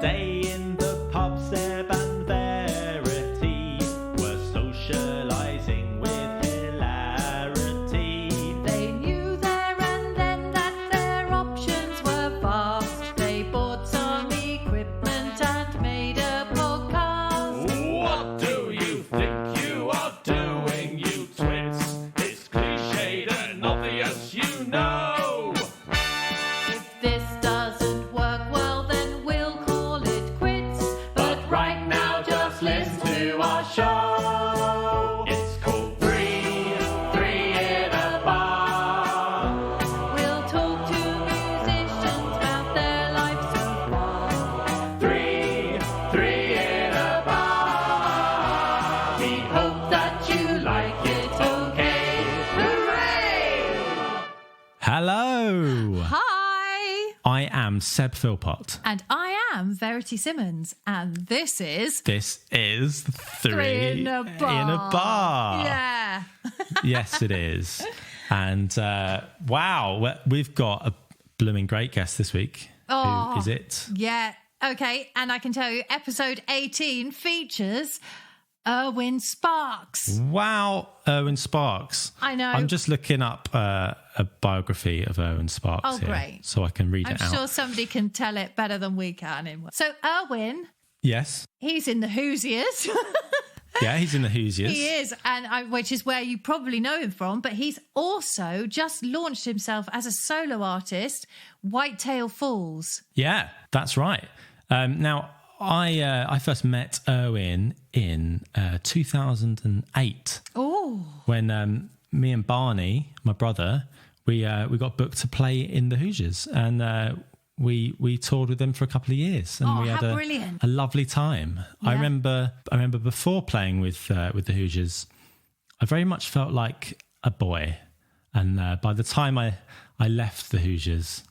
day in the pub, Seb and Verity were socialising with hilarity. They knew there and then that their options were vast. They bought some equipment and made a podcast. What do you think you are doing, you twits? It's cliched and obvious, you know. If this doesn't work well, then we'll call it quits. But right now, just listen to our show. It's called Three in a Bar. We'll talk to musicians about their lives so far. Three in a bar. We hope that you like it, okay? Hooray! Hello, Hi! I am Seb Philpott. And I am Verity Simmons, and this is This is Three in a Bar. Yeah. Yes, it is. And wow, we've got a blooming great guest this week. Oh. Who is it? Yeah. Okay. And I can tell you, episode 18 features Irwin Sparkes. Wow, Irwin Sparkes. I know. I'm just looking up a biography of Irwin Sparkes Oh, here, great. so I can read I'm it out. sure somebody can tell it better than we can. So Irwin, Yes. he's in the Hoosiers. Yeah, he's in the Hoosiers. He is, which is where you probably know him from, but he's also just launched himself as a solo artist, Whitetail Falls. Yeah, that's right. Now, I first met Irwin in 2008 Oh, when me and Barney, my brother, we got booked to play in the Hoosiers, and we toured with them for a couple of years, and we had how brilliant. a lovely time. Yeah. I remember before playing with the Hoosiers, I very much felt like a boy, and by the time I left the Hoosiers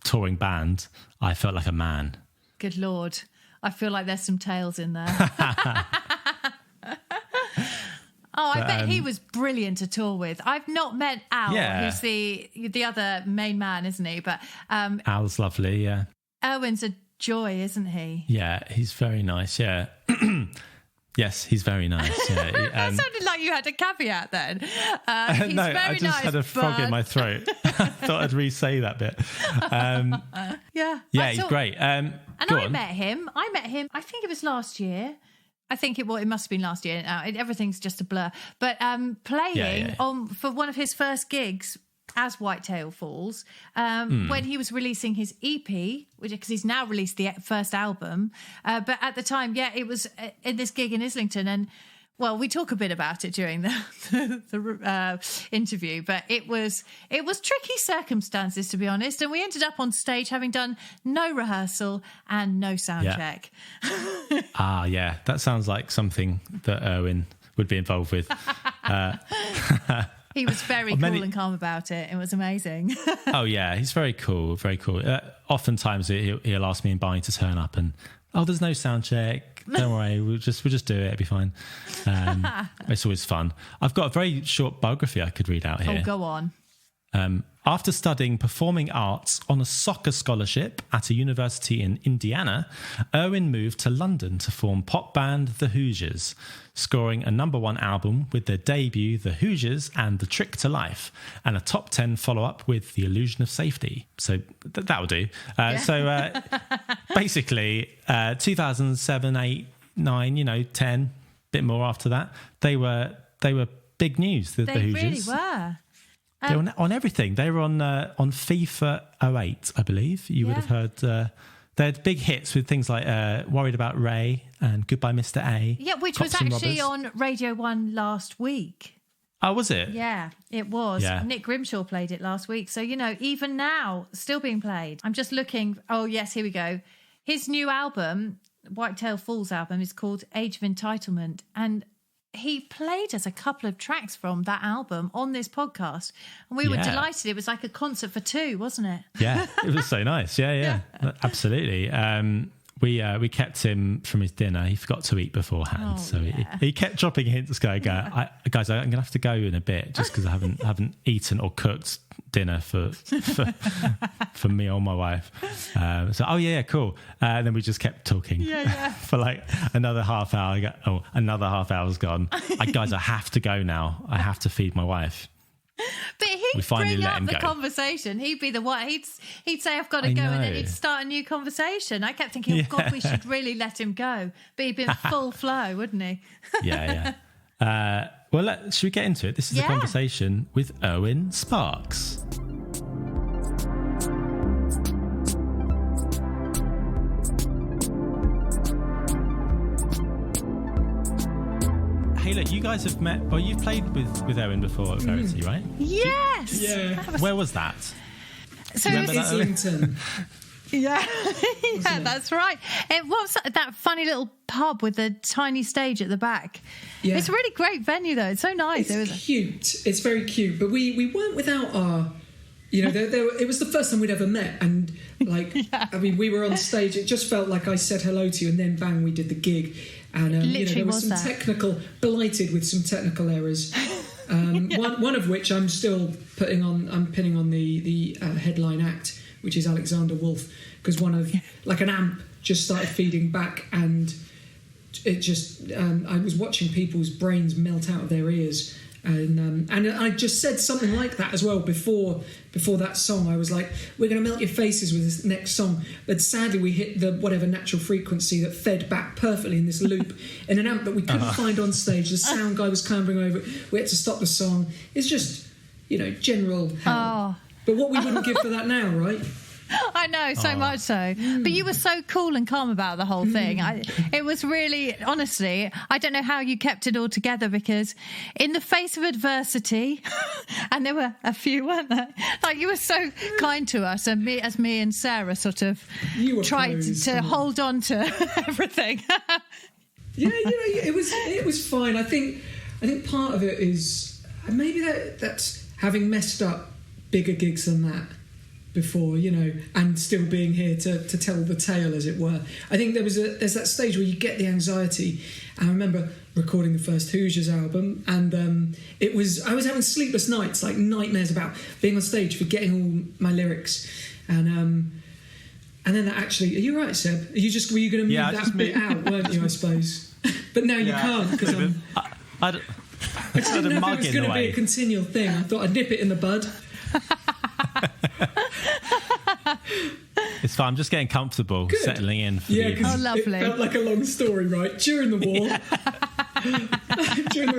touring band, I felt like a man. good Lord. I feel like there's some tales in there. I bet he was brilliant to tour with. I've not met Al, Yeah. who's the other main man, isn't he? But Al's lovely, yeah. Erwin's a joy, isn't he? Yeah, he's very nice, yeah. Yes, he's very nice, yeah. That sounded like you had a caveat then. He's No, very I just nice, had a frog but... in my throat. I thought I'd re-say that bit. Yeah. Yeah, he's great. And Go I on. met him, I think it was last year. I think it must have been last year. Everything's just a blur. But playing for one of his first gigs as Whitetail Falls, when he was releasing his EP, because he's now released the first album. But at the time, it was in this gig in Islington. And, well, we talk a bit about it during the interview, but it was tricky circumstances, to be honest. And we ended up on stage having done no rehearsal and no sound check. Ah, yeah, that sounds like something that Irwin would be involved with. He was very cool and calm about it. It was amazing. Oh, yeah, he's very cool, very cool. Oftentimes he'll ask me and Barney to turn up and, there's no sound check. Don't worry, we'll just do it. It'll be fine. It's always fun. I've got a very short biography I could read out here. Oh, go on. After studying performing arts on a soccer scholarship at a university in Indiana, Irwin moved to London to form pop band The Hoosiers, scoring a #1 album with their debut The Hoosiers and The Trick to Life, and a top 10 follow-up with The Illusion of Safety. So that'll do. So basically, 2007, 8, 9, 10, bit more after that, they were big news, the They Hoosiers. really were. They were on everything. They were on FIFA 08, I believe. You would have heard. They had big hits with things like Worried About Ray and Goodbye Mr. A. Yeah, which Cops was and actually Robbers. on Radio 1 last week. Oh, was it? Yeah, it was. Yeah. Nick Grimshaw played it last week. So, even now, still being played. I'm just looking. Oh, yes, here we go. His new album, Whitetail Falls album, is called Age of Entitlement. And he played us a couple of tracks from that album on this podcast. And we were delighted. It was like a concert for two, wasn't it? Yeah, it was so nice. Yeah. Absolutely. We kept him from his dinner. He forgot to eat beforehand, so he kept dropping hints. Guys, I'm going to have to go in a bit just because I haven't eaten or cooked dinner for me or my wife. So cool. And then we just kept talking for like another half hour. Another half hour's gone. Guys, I have to go now. I have to feed my wife. But he'd bring up the conversation. He'd be the one. He'd say, "I've got to go," and then he'd start a new conversation. I kept thinking, "Oh God, we should really let him go." But he'd be in full flow, wouldn't he? Yeah. Well, should we get into it? This is a conversation with Irwin Sparkes. Hey, look, you guys have met, or you've played with Owen before at Verity, right? Yes. Where was that? So it was Islington. Yeah, that's right. It was that funny little pub with the tiny stage at the back. Yeah. It's a really great venue, though. It's so nice. It's cute. It's very cute. But we weren't without our... it was the first time we'd ever met, and we were on stage. It just felt like I said hello to you, and then bang, we did the gig. And there was some blighted with some technical errors. One of which I'm still pinning on the headline act, which is Alexander Wolf, because an amp just started feeding back, and it just I was watching people's brains melt out of their ears. And I just said something like that as well before that song. I was like, we're going to melt your faces with this next song. But sadly, we hit the whatever natural frequency that fed back perfectly in this loop in an amp that we couldn't find on stage. The sound guy was clambering over it. We had to stop the song. It's just, general hell. But what we wouldn't give for that now, right? I know, so much so. But you were so cool and calm about the whole thing. It was really, honestly, I don't know how you kept it all together, because in the face of adversity, and there were a few, weren't there? Like, you were so kind to us, and me and Sarah sort of tried to hold on to everything. It was fine. I think part of it is maybe that's having messed up bigger gigs than that before, and still being here to tell the tale, as it were. I think there's that stage where you get the anxiety. I remember recording the first Hoosiers album, and I was having sleepless nights, like nightmares about being on stage, forgetting all my lyrics, and then that actually. Are you right, Seb? Were you going to move that bit out, weren't you? I suppose, but now you can't, because I just didn't know if it was going to be a continual thing. I thought I'd nip it in the bud. It's fine. I'm just getting comfortable, settling in for the evening. Lovely. It felt like a long story, right? During the war.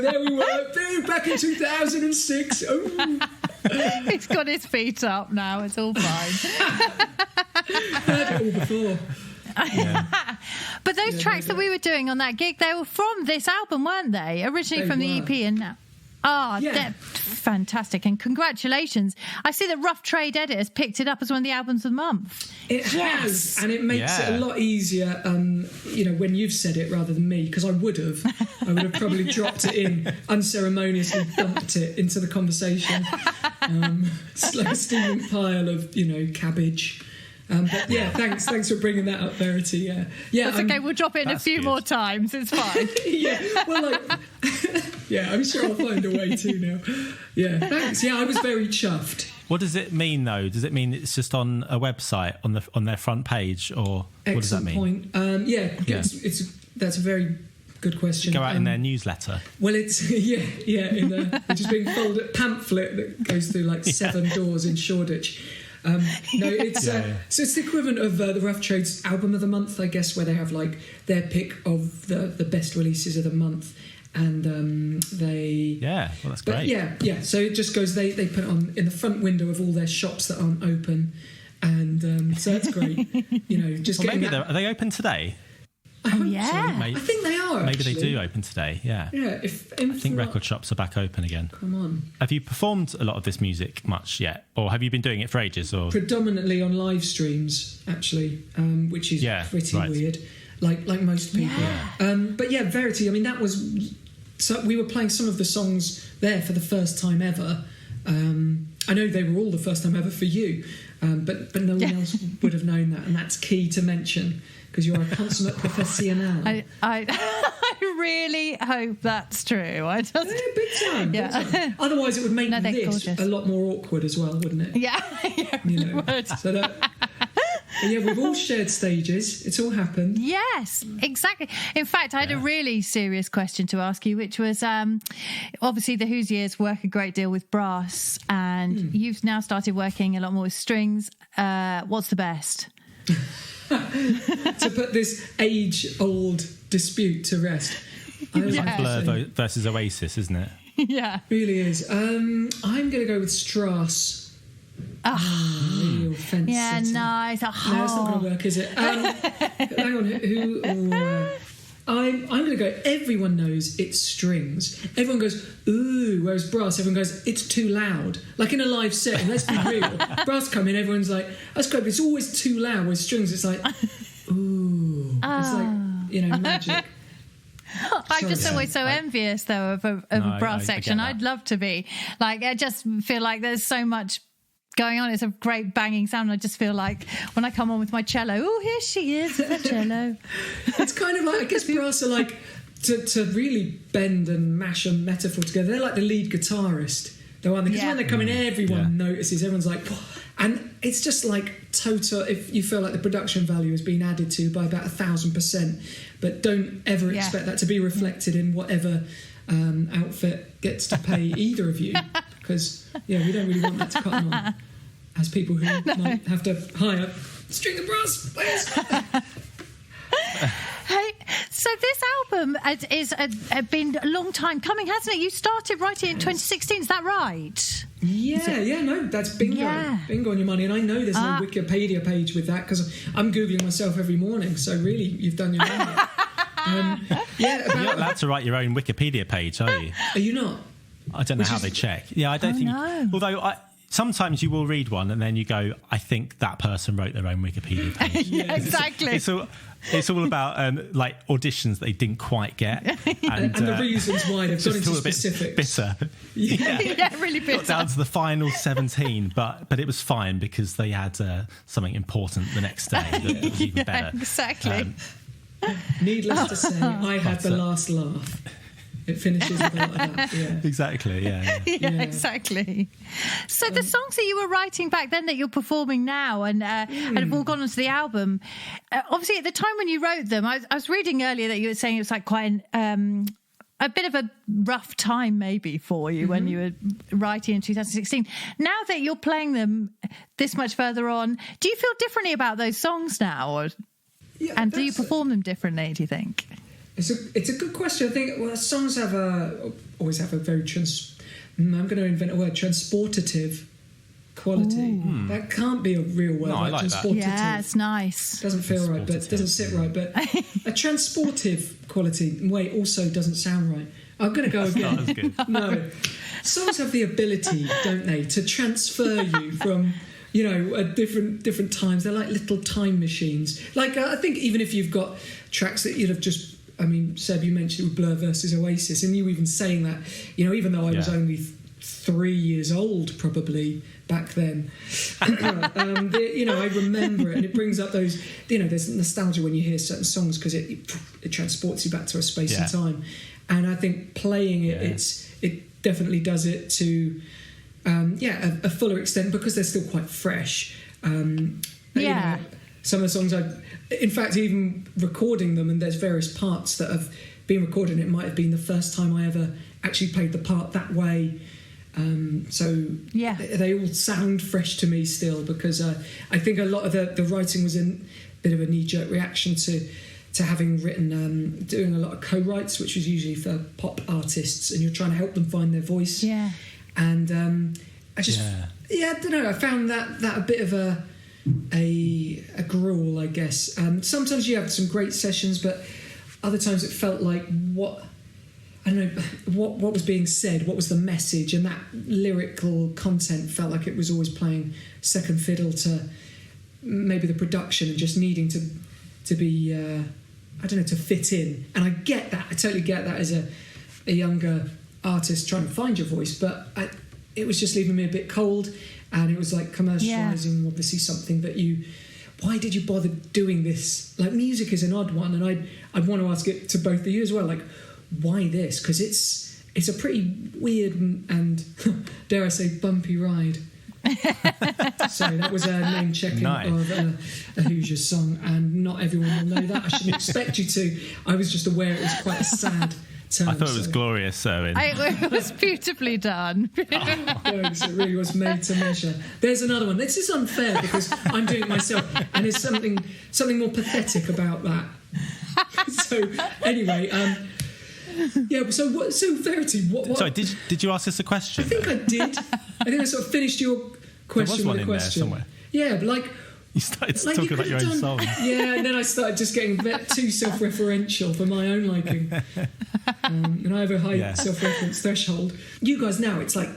There we were, back in 2006. Oh. He's got his feet up now. It's all fine. Heard it all before. Yeah. But those tracks that we were doing on that gig, they were from this album, weren't they? Originally from the EP, and now. They're fantastic, and congratulations. I see that Rough Trade Edit has picked it up as one of the albums of the month. It has, and it makes it a lot easier, when you've said it rather than me, because I would have probably dropped it in, unceremoniously dumped it into the conversation. It's like a steaming pile of, cabbage. But yeah, thanks for bringing that up, Verity. Yeah, that's okay. We'll drop it in a few more times. It's fine. I'm sure I'll find a way to now. Yeah, thanks. Yeah, I was very chuffed. What does it mean, though? Does it mean it's just on a website on their front page, or what does that mean? It's that's a very good question. Go out in their newsletter. Well, it's which is being folded pamphlet that goes through like 7 doors in Shoreditch. So it's the equivalent of the Rough Trade's album of the month, I guess, where they have like their pick of the best releases of the month, and that's great. So it just goes, they put it on in the front window of all their shops that aren't open, and so that's great. Just getting are they open today? I think they are. Maybe they do open today. Yeah. I think record shops are back open again. Come on. Have you performed a lot of this music much yet, or have you been doing it for ages? Or predominantly on live streams, actually, which is pretty weird, like most people. But yeah, Verity. I mean, that was. So we were playing some of the songs there for the first time ever. I know they were all the first time ever for you, but no one else would have known that, and that's key to mention because you're a consummate professional. I really hope that's true. Big time. Big time. Otherwise, it would make this gorgeous. A lot more awkward as well, wouldn't it? Yeah, it would. So that. Yeah, we've all shared stages. It's all happened. Yes, exactly. In fact, I had a really serious question to ask you, which was obviously the Hoosiers work a great deal with brass, and you've now started working a lot more with strings. What's the best? To put this age-old dispute to rest. It's like Blur versus Oasis, isn't it? Yeah. It really is. I'm going to go with Strauss. Really offensive. Yeah, nice. No, it's not going to work, is it? Hang on. I'm going to go. Everyone knows it's strings. Everyone goes, ooh, whereas brass, everyone goes, it's too loud. Like in a live setting, let's be real. Brass come in, everyone's like, that's great, but it's always too loud. With strings, it's like, ooh. It's like, magic. I'm just always so envious, though, of a brass section. I'd love to be. Like, I just feel like there's so much going on. It's a great banging sound. I just feel like when I come on with my cello, oh, here she is, the cello. It's kind of like, I guess brass are like, to really bend and mash a metaphor together, they're like the lead guitarist. Because when they come in, everyone notices, everyone's like, whoa. And it's just like total, if you feel like the production value has been added to by about 1,000%, but don't ever expect that to be reflected in whatever outfit gets to pay either of you, because we don't really want that to cut on as people who might have to hire string and brass players. Hey, so this album is been a long time coming, hasn't it? You started writing in 2016, is that right? No, that's bingo. Yeah. Bingo on your money. And I know there's no Wikipedia page with that because I'm Googling myself every morning. So really, you've done your money. You're not allowed to write your own Wikipedia page, are you? Are you not? I don't know how they check. Yeah, I don't think. No. Although sometimes you will read one and then you go, I think that person wrote their own Wikipedia page. Yeah, exactly. It's all about like auditions they didn't quite get, and the reasons why they've gone into specifics. Bitter. Yeah, really bitter. Got down to the final 17, but it was fine because they had something important the next day that was even better. Exactly. Needless to say, I had the last laugh. It finishes with a lot of that. Yeah. Exactly. Yeah. Exactly. So the songs that you were writing back then that you're performing now and have all gone onto the album, obviously at the time when you wrote them, I was reading earlier that you were saying it was like quite a bit of a rough time maybe for you when you were writing in 2016. Now that you're playing them this much further on, do you feel differently about those songs now? And do you perform them differently, do you think? It's a good question. I think songs always have a very I'm going to invent a word, transportative quality. That can't be a real word. No, I like transportative. Yeah, it's nice. Doesn't feel right, but it doesn't sit right. But a transportive quality also doesn't sound right. I'm going to go again. Not as good. No, songs have the ability, don't they, to transfer you from at different times. They're like little time machines. Like I think even if you've got tracks that you'd have just. I mean, Seb, you mentioned with Blur versus Oasis, and you even saying that, even though I was only 3 years old probably back then, I remember it, and it brings up those, there's nostalgia when you hear certain songs because it transports you back to a space and time, and I think playing it, it definitely does it to, a fuller extent because they're still quite fresh. Some of the songs in fact, even recording them, and there's various parts that have been recorded, and it might have been the first time I ever actually played the part that way. They all sound fresh to me still because I think a lot of the writing was a bit of a knee-jerk reaction to having written, doing a lot of co-writes, which was usually for pop artists, and you're trying to help them find their voice. Yeah. And I just, I don't know, I found that a bit of a gruel, I guess. Sometimes you have some great sessions, but other times it felt like what was being said, what was the message, and that lyrical content felt like it was always playing second fiddle to maybe the production and just needing to be to fit in. And I get that, I totally get that as a younger artist trying to find your voice, but it was just leaving me a bit cold, and it was like commercialising obviously something that why did you bother doing this? Like, music is an odd one, and I'd want to ask it to both of you as well, like, why this? Because it's a pretty weird and dare I say bumpy ride. So that was a name checking of a Hoosiers song, and not everyone will know that. I shouldn't expect you to. I was just aware it was quite a sad term. I thought it was glorious, Owen. It was beautifully done. Thanks, it really was made to measure. There's another one. This is unfair because I'm doing it myself, and there's something more pathetic about that. So anyway, So Verity, what? Sorry, did you ask us a question? I think I did. I think I sort of finished your question with a question. There somewhere. Yeah, but like you started talking about your own song. Yeah, and then I started just getting too self-referential for my own liking, and I have a high self-reference threshold. You guys now, it's like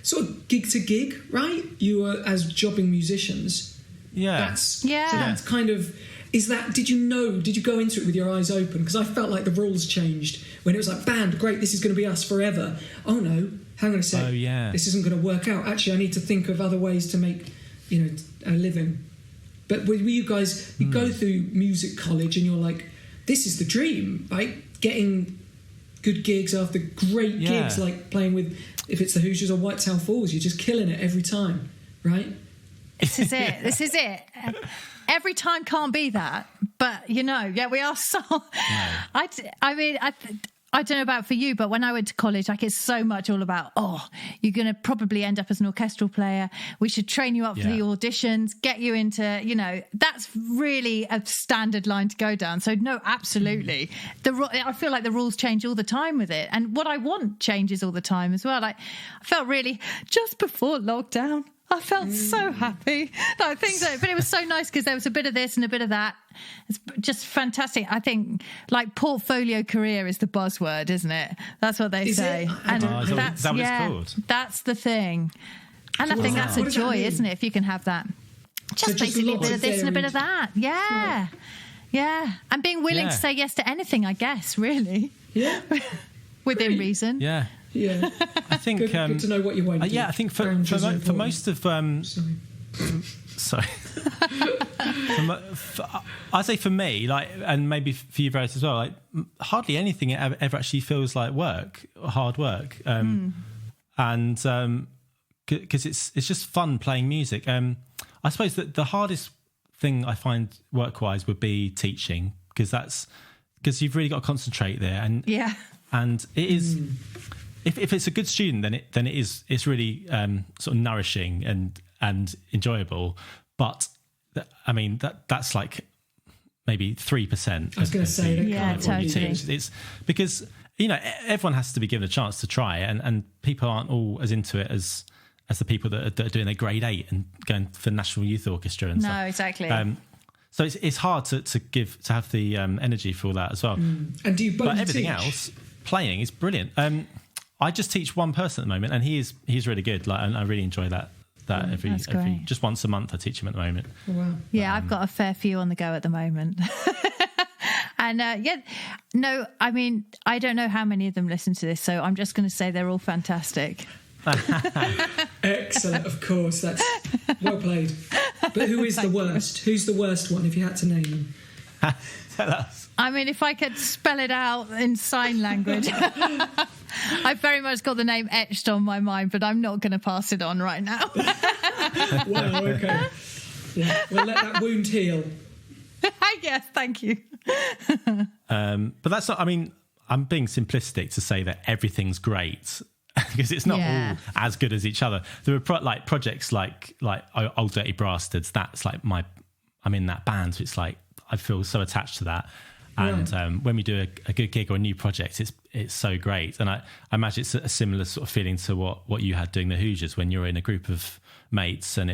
sort of gig to gig, right? You are as jobbing musicians. Yeah. So that's kind of. Is that, did you go into it with your eyes open? Because I felt like the rules changed when it was like, band, great, this is going to be us forever. Oh no, hang on a sec. Oh yeah. This isn't going to work out. Actually, I need to think of other ways to make, a living. But were you guys, you go through music college and you're like, this is the dream, right? Getting good gigs after great gigs, like playing with, if it's the Hoosiers or Whitetail Falls, you're just killing it every time, right? This is it. Every time can't be that, but we are so. No. I don't know about for you, but when I went to college, like it's so much all about, you're going to probably end up as an orchestral player. We should train you up for the auditions, get you into, that's really a standard line to go down. So no, absolutely. I feel like the rules change all the time with it. And what I want changes all the time as well. Like I felt really just before lockdown, I felt so happy. I think so, but it was so nice because there was a bit of this and a bit of that. It's just fantastic. I think like portfolio career is the buzzword, isn't it? That's what they say. And is that what it's called? That's the thing. And I think that's a joy, isn't it? If you can have that. Just basically a bit of this and a bit of that. Yeah. Yeah. And being willing to say yes to anything, I guess, really. Yeah. Within reason. Yeah. Yeah, I think good to know what you want. I think for most of I say for me, like, and maybe for you, Verity, as well. Like, hardly anything ever actually feels like hard work, and because it's just fun playing music. I suppose that the hardest thing I find work-wise would be teaching, because you've really got to concentrate there, and it is. If it's a good student, then it's really sort of nourishing and enjoyable. But that's like maybe 3%. I was going to say, totally. It's because everyone has to be given a chance to try, and people aren't all as into it as the people that are doing their grade 8 and going for National Youth Orchestra and stuff. No, exactly. So it's hard to have the energy for all that as well. And do you both But everything teach? else, playing is brilliant. I just teach one person at the moment, and he's really good. Like, and I really enjoy that. Every just once a month I teach him at the moment. Oh, wow. Yeah, I've got a fair few on the go at the moment. And I don't know how many of them listen to this, so I'm just going to say they're all fantastic. Excellent, of course. That's well played. But who is the worst? Who's the worst one, if you had to name them? Tell us. I mean, if I could spell it out in sign language. I've very much got the name etched on my mind, but I'm not going to pass it on right now. Wow, okay. Yeah, we'll let that wound heal. Yes, thank you. But that's not, I'm being simplistic to say that everything's great, because it's not all as good as each other. There are projects like Old Dirty Bastards. That's like I'm in that band, so it's like I feel so attached to that. And when we do a good gig or a new project, it's so great. And I imagine it's a similar sort of feeling to what you had doing the Hoosiers, when you're in a group of mates and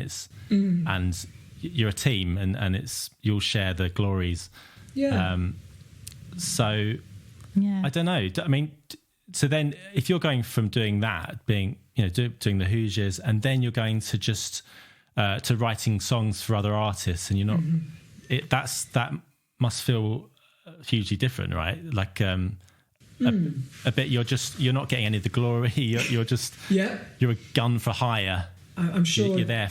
and you're a team and it's you'll share the glories. Yeah. I don't know. So then if you're going from doing that, being doing the Hoosiers, and then you're going to just to writing songs for other artists, and you're not that must feel hugely different, right? Like a bit. You're not getting any of the glory. You're just you're a gun for hire. I'm sure you're there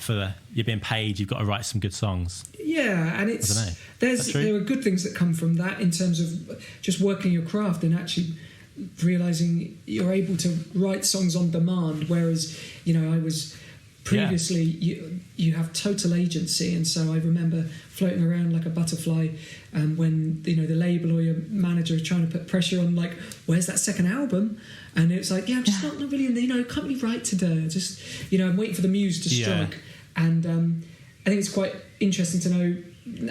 you're being paid. You've got to write some good songs. Yeah, and there are good things that come from that in terms of just working your craft and actually realizing you're able to write songs on demand, whereas I was previously you have total agency. And so I remember floating around like a butterfly when the label or your manager is trying to put pressure on, like, where's that second album? And it's like, I'm just not really in the, can't we write today? Just I'm waiting for the muse to strike. And I think it's quite interesting to know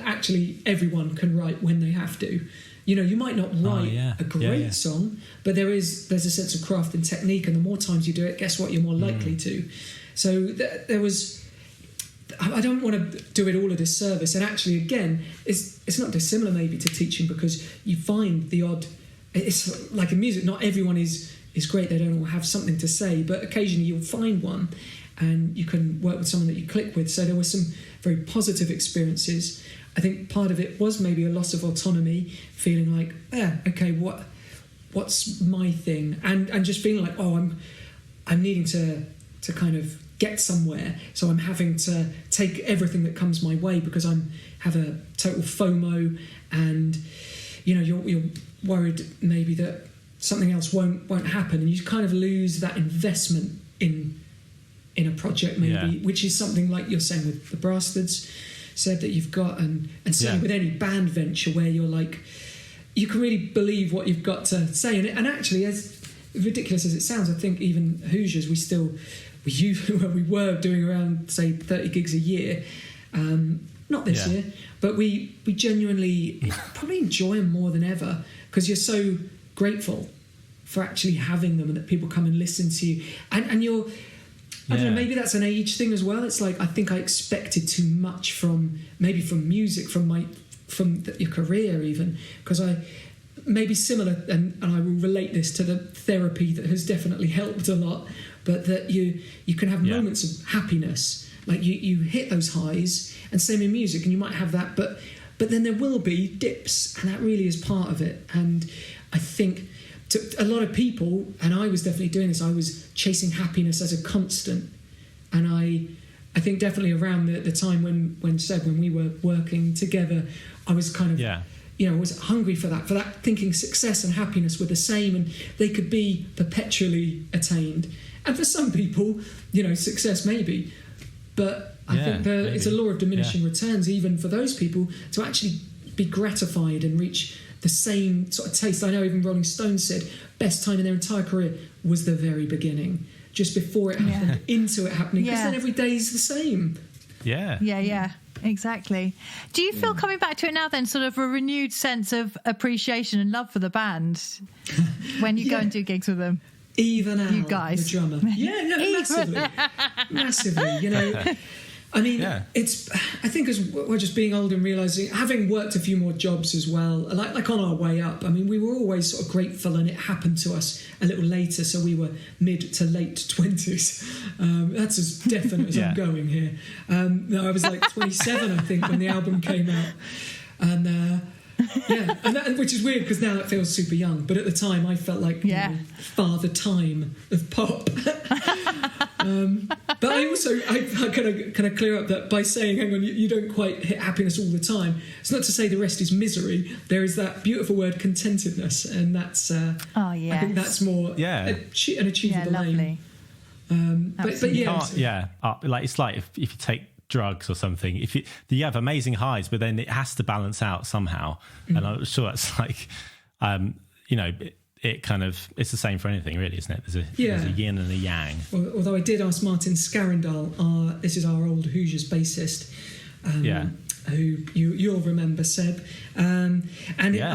actually everyone can write when they have to. You might not write a great song, but there's a sense of craft and technique, and the more times you do it, guess what? You're more likely to. So there was. I don't want to do it all a disservice, and actually, again, it's not dissimilar maybe to teaching, because you find the odd. It's like in music, not everyone is great. They don't all have something to say, but occasionally you'll find one, and you can work with someone that you click with. So there were some very positive experiences. I think part of it was maybe a loss of autonomy, feeling like, okay, what's my thing, and just feeling like, I'm needing to kind of get somewhere, so I'm having to take everything that comes my way because have a total FOMO, and you're worried maybe that something else won't happen, and you kind of lose that investment in a project maybe, which is something like you're saying with the Bastards, Seb, that you've got, and certainly with any band venture where you're like, you can really believe what you've got to say, and actually, as ridiculous as it sounds, I think even Hoosiers, we were doing around, say, 30 gigs a year, not this year, but we genuinely probably enjoy them more than ever, because you're so grateful for actually having them and that people come and listen to you, and you're, I don't know, maybe that's an age thing as well. It's like, I think I expected too much from music, from your career even, because I maybe similar, and I will relate this to the therapy that has definitely helped a lot, but that you can have moments of happiness, like you hit those highs, and same in music, and you might have that, but then there will be dips, and that really is part of it. And I think to a lot of people, and I was definitely doing this, I was chasing happiness as a constant, and I think definitely around the time when we were working together, I was kind of was hungry for that, thinking success and happiness were the same, and they could be perpetually attained. And for some people, success maybe, but I think it's a law of diminishing returns, even for those people, to actually be gratified and reach the same sort of taste. I know even Rolling Stones said best time in their entire career was the very beginning, just before it happened, into it happening, because then every day is the same. Yeah, exactly. Do you feel coming back to it now then sort of a renewed sense of appreciation and love for the band when you go and do gigs with them? Even Al, you guys, the drummer. Massively. I mean, it's. I think as we're just being older and realising, having worked a few more jobs as well, like on our way up. I mean, we were always sort of grateful, and it happened to us a little later, so we were mid to late 20s. That's as definite as I'm going here. No, I was like 27, I think, when the album came out, and. Which is weird because now that feels super young, but at the time I felt like father time of pop. But I also I kind of clear up that by saying, hang on, you don't quite hit happiness all the time. It's not to say the rest is misery. There is that beautiful word contentedness, and that's I think that's more an achievable aim. But like it's like if you take drugs or something, if you have amazing highs, but then it has to balance out somehow, and I'm sure that's like it kind of, it's the same for anything really, isn't it? There's a yin and a yang. Although I did ask Martin Scarrindal, this is our old Hoosiers bassist, who you'll remember, Seb, I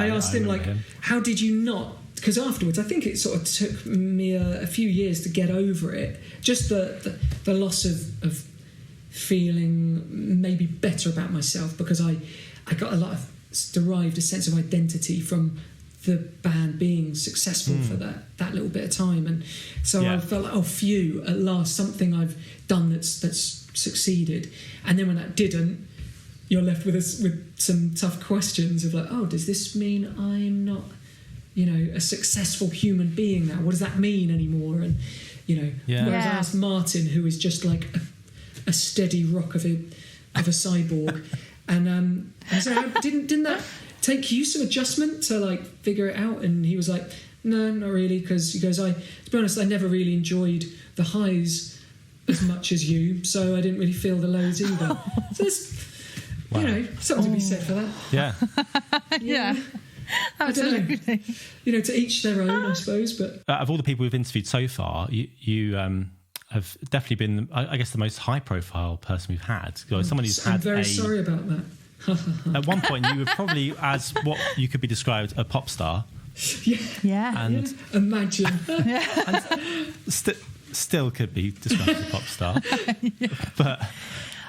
asked him, like, how did you not, because afterwards I think it sort of took me a few years to get over it, just the loss of feeling maybe better about myself, because I got derived a sense of identity from the band being successful for that little bit of time, and so I felt like, phew, at last something I've done that's succeeded. And then when that didn't, you're left with some tough questions of like, does this mean I'm not a successful human being now. What does that mean anymore? And whereas I asked Martin, who is just like a steady rock of a cyborg, and I said, didn't that take you some adjustment to like figure it out? And he was like, no, not really, because he goes, to be honest, I never really enjoyed the highs as much as you, so I didn't really feel the lows either. So there's, something to be said for that. Yeah. Yeah. Absolutely. I don't know. To each their own, I suppose. But of all the people we've interviewed so far, you have definitely been, I guess, the most high-profile person we've had. Someone who's had. I'm very sorry about that. At one point, you were probably as what you could be described a pop star. Yeah. And imagine. And still could be described as a pop star. But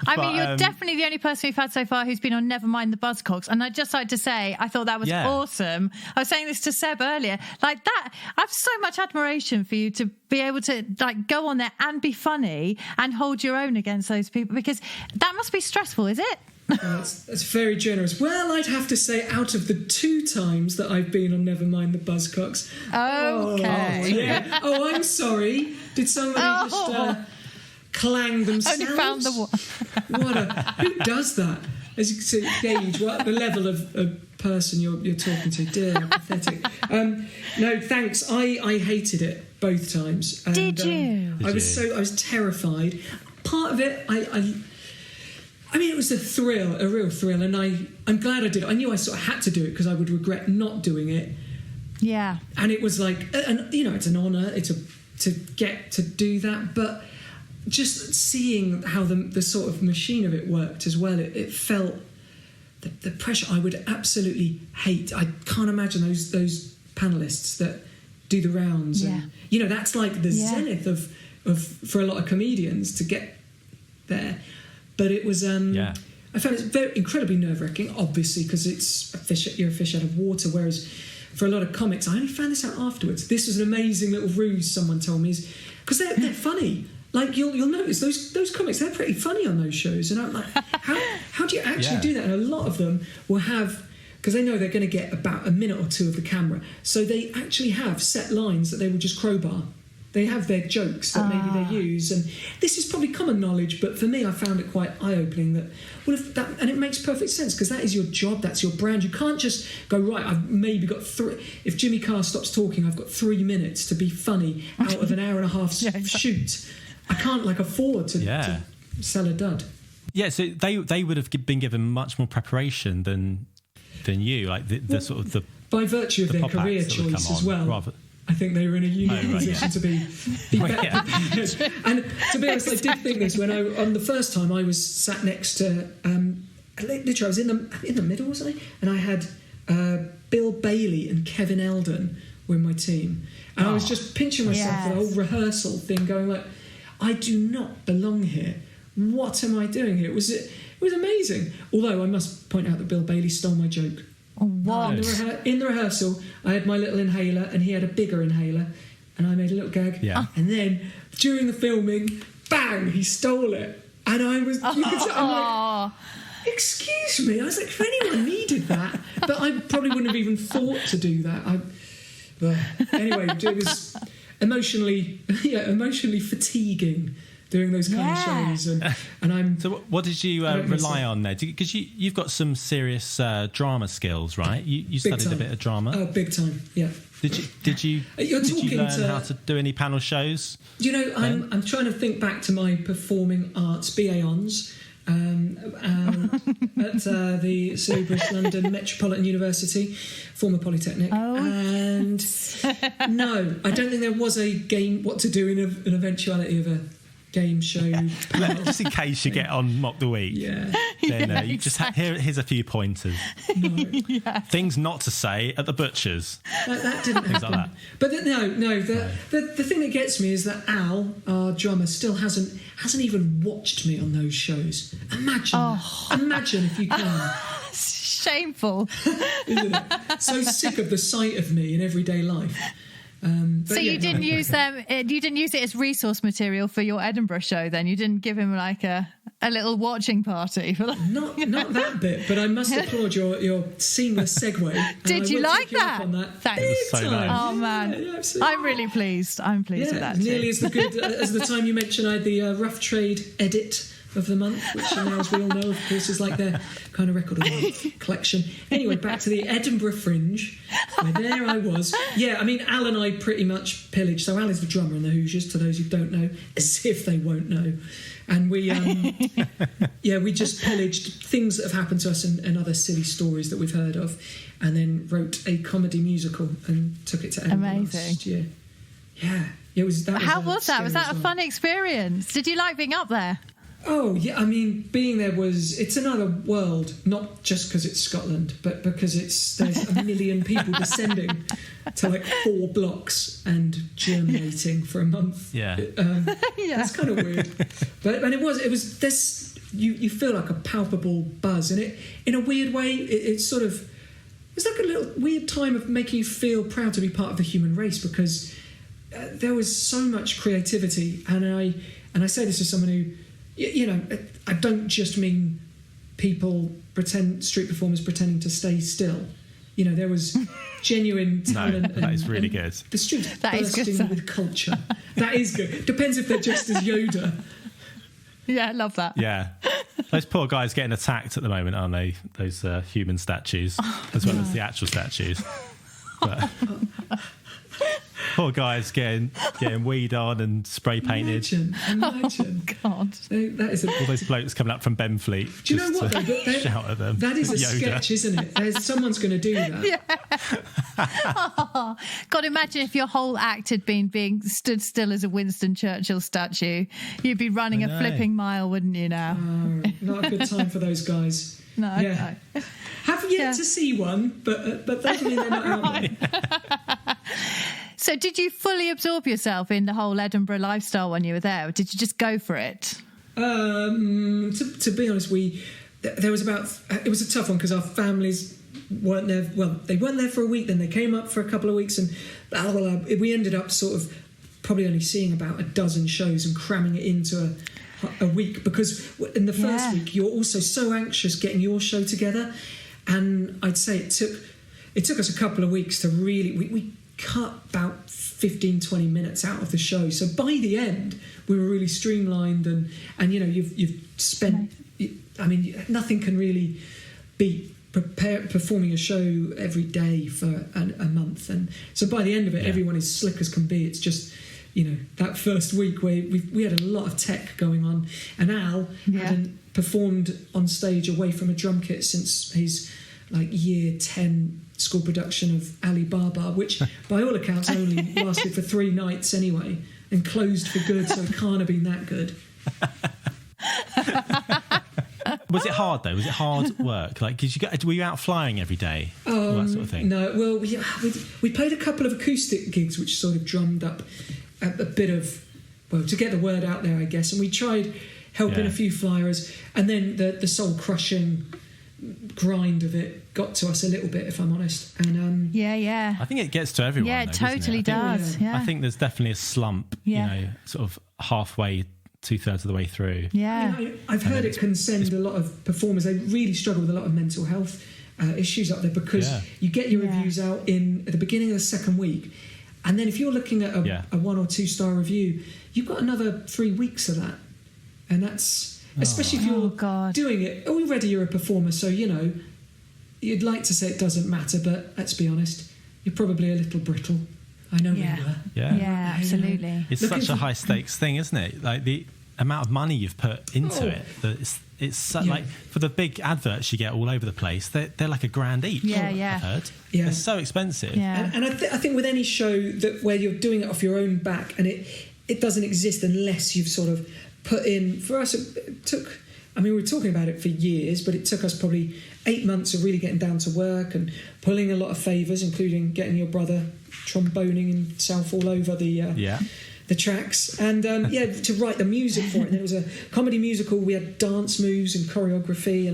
I mean, you're definitely the only person we've had so far who's been on Nevermind the Buzzcocks. And I'd just like to say, I thought that was awesome. I was saying this to Seb earlier. Like that, I have so much admiration for you to be able to like go on there and be funny and hold your own against those people, because that must be stressful, is it? That's very generous. Well, I'd have to say, out of the 2 times that I've been on Nevermind the Buzzcocks. Okay. I'm sorry. Did somebody just clang themselves? Only found the one. Who does that? As you can gauge what the level of person you're talking to. Dear, pathetic. No, thanks. I hated it both times. And, Did you? I was terrified. Part of it, I mean, it was a real thrill, and I'm glad I did it. I knew I sort of had to do it because I would regret not doing it. Yeah. And it was like, it's an honour to get to do that, but just seeing how the sort of machine of it worked as well, it felt the pressure I would absolutely hate. I can't imagine those panellists that do the rounds, and that's like the zenith of for a lot of comedians to get there. But it was, I found it incredibly nerve-wracking, obviously, because you're a fish out of water, whereas for a lot of comics, I only found this out afterwards. This was an amazing little ruse someone told me, because they're funny. Like, you'll notice those comics, they're pretty funny on those shows. And I'm like, how do you actually do that? And a lot of them will have, because they know they're going to get about a minute or 2 of the camera, so they actually have set lines that they will just crowbar. They have their jokes that maybe they use, and this is probably common knowledge, but for me I found it quite eye-opening and it makes perfect sense, because that is your job, that's your brand. You can't just go, right, I've maybe got 3, if Jimmy Carr stops talking, I've got 3 minutes to be funny out of an hour and a half shoot. I can't afford to sell a dud. Yeah, so they would have been given much more preparation than you, like the sort of the by virtue of their career choice as well. I think they were in a unique position to be better prepared. And to be honest, I did think this when on the first time I was sat next to, literally I was in the middle, wasn't I? And I had Bill Bailey and Kevin Eldon were in my team, and I was just pinching myself for the whole rehearsal thing, going like, I do not belong here. What am I doing here? It was amazing. Although I must point out that Bill Bailey stole my joke. What? In the rehearsal, I had my little inhaler and he had a bigger inhaler, and I made a little gag. Yeah. And then during the filming, bang, he stole it. And I'm like, excuse me. I was like, if anyone needed that, but I probably wouldn't have even thought to do that. But anyway, it was emotionally fatiguing doing those kind of shows, and I'm. So, what did you rely on there? Because you've got some serious drama skills, right? You studied a bit of drama. Oh, big time, yeah. Did you learn how to do any panel shows? I'm trying to think back to my performing arts BA Hons at the Silverbridge London Metropolitan University, former Polytechnic, and no, I don't think there was a game what to do in an eventuality of a game show panel. Just in case you get on Mock the Week, then you just here's a few pointers. Things not to say at the butchers. That didn't happen. Like that. But the thing that gets me is that Al, our drummer, still hasn't even watched me on those shows. Imagine if you can. Shameful, isn't it? So sick of the sight of me in everyday life. So you didn't use them. You didn't use it as resource material for your Edinburgh show. Then you didn't give him like a little watching party for that. Not that bit, but I must applaud your seamless segue. Did you like that? On that. Thanks. So nice. Oh man, absolutely. I'm really pleased. I'm pleased with that. Nearly too. as good as the time you mentioned I had the Rough Trade edit of the month, which now, as we all know, of course, is like their kind of record of the month collection. Anyway, back to the Edinburgh Fringe, where there I was. Yeah, I mean, Al and I pretty much pillaged. So Al is the drummer in the Hoosiers, to those who don't know, as if they won't know. And we, we just pillaged things that have happened to us and other silly stories that we've heard of, and then wrote a comedy musical and took it to Edinburgh last year. Yeah, it was. How was that? Was that a fun experience? Did you like being up there? Oh, yeah, I mean, being there it's another world, not just because it's Scotland, but because there's a million people descending to like 4 blocks and germinating for a month. Yeah. That's kind of weird. But it was this, you feel like a palpable buzz, and it, in a weird way, it's sort of, it's like a little weird time of making you feel proud to be part of the human race, because there was so much creativity, and I say this as someone who, you know, I don't just mean street performers pretending to stay still. You know, there was genuine talent. No, that is really good. The streets bursting with culture. That is good. Depends if they're just as Yoda. Yeah, I love that. Yeah. Those poor guys getting attacked at the moment, aren't they? Those human statues, as well as the actual statues. But, poor guys getting weed on and spray painted. Imagine. Oh, God. That is all those blokes coming up from Benfleet. Do you know what? Shout at them. That is a Yoda. sketch, isn't it? Someone's going to do that. Yeah. God, imagine if your whole act had been being stood still as a Winston Churchill statue. You'd be running a flipping mile, wouldn't you now? Not a good time for those guys. No. Have yet to see one, but doesn't mean they're not out there. So did you fully absorb yourself in the whole Edinburgh lifestyle when you were there, or did you just go for it? To be honest, it was a tough one because our families weren't there. Well, they weren't there for a week, then they came up for a couple of weeks, and we ended up sort of probably only seeing about a dozen shows and cramming it into a week, because in the first week you're also so anxious getting your show together, and I'd say it took us a couple of weeks to really we cut about 15-20 minutes out of the show, so by the end we were really streamlined, and you know, you've spent, I mean, nothing can really beat performing a show every day for a month, and so by the end of it everyone is slick as can be. It's just, you know, that first week where we had a lot of tech going on, and Al hadn't performed on stage away from a drum kit since his like year 10 school production of Ali Baba, which by all accounts only lasted for 3 nights anyway and closed for good, so it can't have been that good. Was it hard though? Was it hard work? Like, were you out flying every day? All that sort of thing? No, well, we played a couple of acoustic gigs which sort of drummed up a bit of, well, to get the word out there, I guess, and we tried helping a few flyers, and then the soul crushing grind of it got to us a little bit, if I'm honest. And I think it gets to everyone. Yeah, it totally does. I think there's definitely a slump, you know, sort of halfway, 2/3 of the way through. Yeah, I've heard it can send a lot of performers. They really struggle with a lot of mental health issues up there, because you get your reviews out at the beginning of the second week, and then if you're looking at a 1 or 2 star review, you've got another 3 weeks of that, and that's. Especially if you're doing it. Already you're a performer, so, you know, you'd like to say it doesn't matter, but let's be honest, you're probably a little brittle. I know you were. Yeah, absolutely. It's such a high stakes thing, isn't it? Like the amount of money you've put into it. That it's so, like, for the big adverts you get all over the place, they're like $1,000 each. I've heard. Yeah. It's so expensive. Yeah. And I think with any show where you're doing it off your own back, and it doesn't exist unless you've sort of put in, for us it took, I mean, we were talking about it for years, but it took us probably 8 months of really getting down to work and pulling a lot of favours, including getting your brother tromboning himself all over the tracks, and to write the music for it. And it was a comedy musical. We had dance moves and choreography,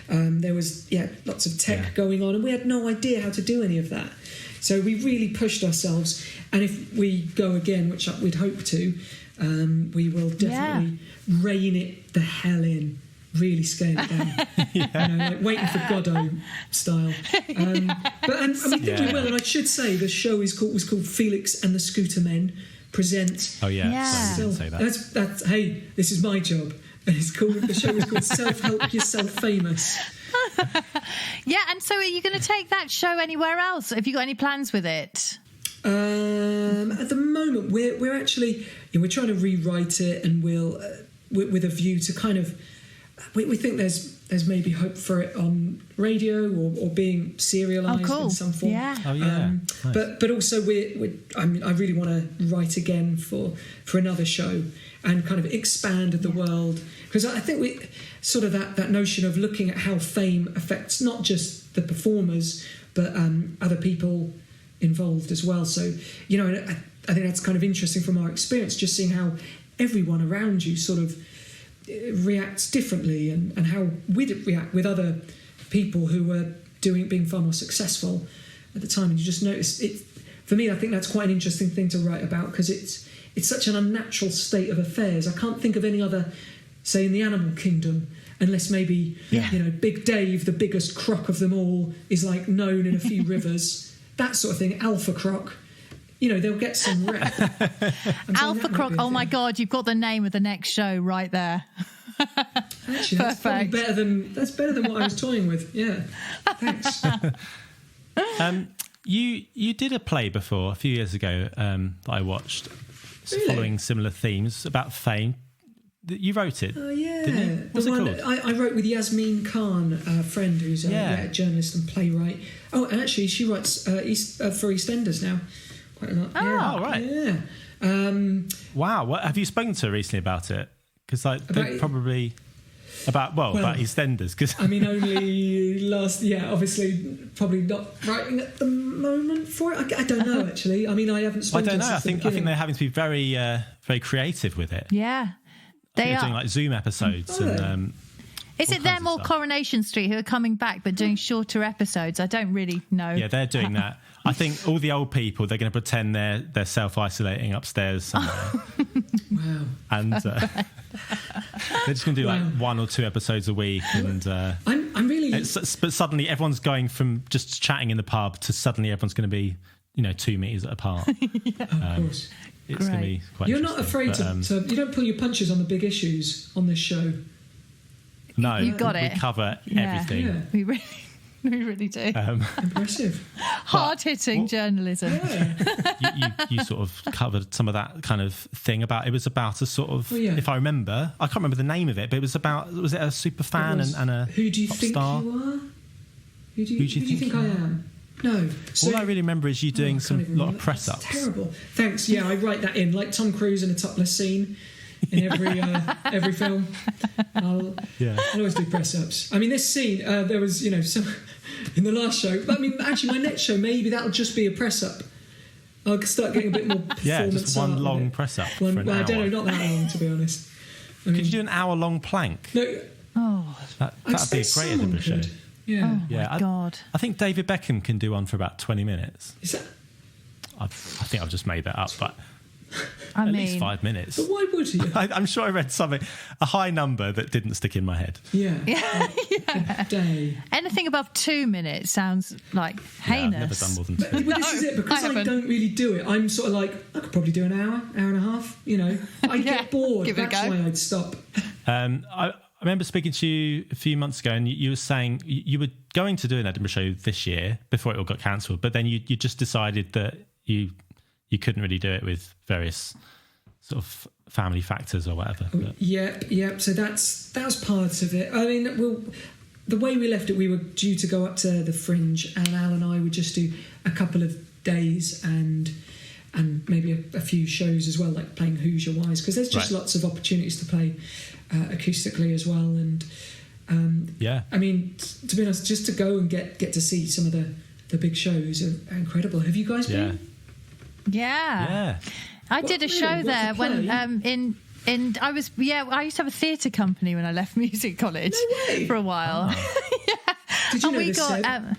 and there was lots of tech going on, and we had no idea how to do any of that. So we really pushed ourselves, and if we go again, which we'd hope to, we will definitely rein it the hell in. Really scale it down, like Waiting for Godot style. But we think we will. And I should say the show was called Felix and the Scooter Men present. Oh yeah, yeah. Say that. That's hey, this is my job, and the show was called Self-Help Yourself Famous. Yeah, and so are you going to take that show anywhere else? Have you got any plans with it? At the moment, we're actually we're trying to rewrite it, and we'll with a view to kind of. We think there's maybe hope for it on radio or being serialised in some form. Yeah. Oh yeah. Nice. But also I really want to write again for another show and kind of expand the world, because I think we sort of that notion of looking at how fame affects not just the performers but other people involved as well. So I think that's kind of interesting from our experience, just seeing how everyone around you sort of reacts differently, and how we'd react with other people who were being far more successful at the time. And you just notice it. For me, I think that's quite an interesting thing to write about, because it's such an unnatural state of affairs. I can't think of any other, say in the animal kingdom, unless maybe Big Dave, the biggest croc of them all, is like known in a few rivers, that sort of thing. Alpha croc. They'll get some rep. Alpha Croc. Oh my God, you've got the name of the next show right there. Actually, that's probably better than what I was toying with. Yeah, thanks. You did a play before a few years ago that I watched, following similar themes about fame. You wrote it. Oh yeah, didn't you? What's it called? I wrote with Yasmin Khan, a friend who's a journalist and playwright. Oh, and actually, she writes for EastEnders now. Quite a lot. Oh, right. Yeah. Wow. What have you spoken to her recently about it? Because they probably about EastEnders. Because only last. Yeah, obviously, probably not writing at the moment for it. I don't know actually. I haven't spoken. I don't know. I think they're having to be very, very creative with it. Yeah, they are doing like Zoom episodes and. Is it them or Coronation Street who are coming back but doing shorter episodes? I don't really know. Yeah, they're doing that. I think all the old people, they're going to pretend they're self-isolating upstairs somewhere. Wow. And they're just going to do like 1 or 2 episodes a week. And I'm really... But suddenly everyone's going from just chatting in the pub to suddenly everyone's going to be, 2 metres apart. Of course. It's going to be quite You're not afraid to... You don't pull your punches on the big issues on this show. No, you got it. We cover everything. Yeah. We really do. Impressive. Hard-hitting journalism. Yeah. you sort of covered some of that kind of thing about. It was about a sort of, if I remember, I can't remember the name of it, but it was about. Was it a super fan and a who do you pop think star? you are? Who do you think I am? No. So, all I really remember is you doing lot of press ups. Terrible. Thanks. Yeah, I write that in like Tom Cruise in a topless scene. In every film, I'll always do press ups. This scene, there was some in the last show. Actually, my next show, maybe that'll just be a press up. I'll start getting a bit more performance. Yeah, just one long press up. For an hour. I don't know, not that long to be honest. Could you do an hour-long plank? No. That'd be a great Edinburgh show. Yeah. Oh my God. I think David Beckham can do one for about 20 minutes. Is that? I think I've just made that up, but. At least 5 minutes. But why would you? I'm sure I read a high number that didn't stick in my head. Yeah. A day. Anything above 2 minutes sounds like heinous. I've never done more than 2. Well, this is it, because I don't really do it. I'm sort of like, I could probably do an hour and a half. I'd get bored. That's why I'd stop. I remember speaking to you a few months ago, and you were saying you were going to do an Edinburgh show this year before it all got cancelled, but then you just decided that you couldn't really do it with various sort of family factors or whatever. But. Yep. So that's part of it. The way we left it, we were due to go up to the Fringe, and Al and I would just do a couple of days and maybe a few shows as well, like playing Hoosier Wise, because there's just lots of opportunities to play acoustically as well. And to be honest, just to go and get to see some of the big shows are incredible. Have you guys been? Yeah. I did a show there when I used to have a theatre company when I left music college for a while. Did you know this, Seb?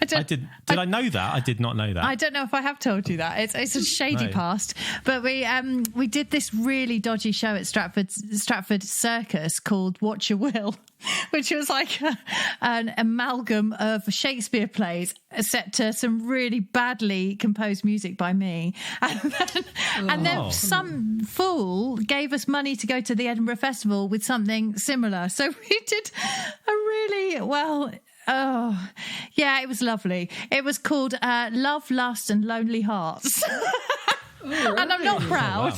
Did I know that? I did not know that. I don't know if I have told you that. It's a shady past. But we did this really dodgy show at Stratford Circus called What You Will, which was like an amalgam of Shakespeare plays set to some really badly composed music by me. And then some fool gave us money to go to the Edinburgh Festival with something similar. So we did a really it was lovely. It was called Love, Lust and Lonely Hearts. Right. And I'm not proud.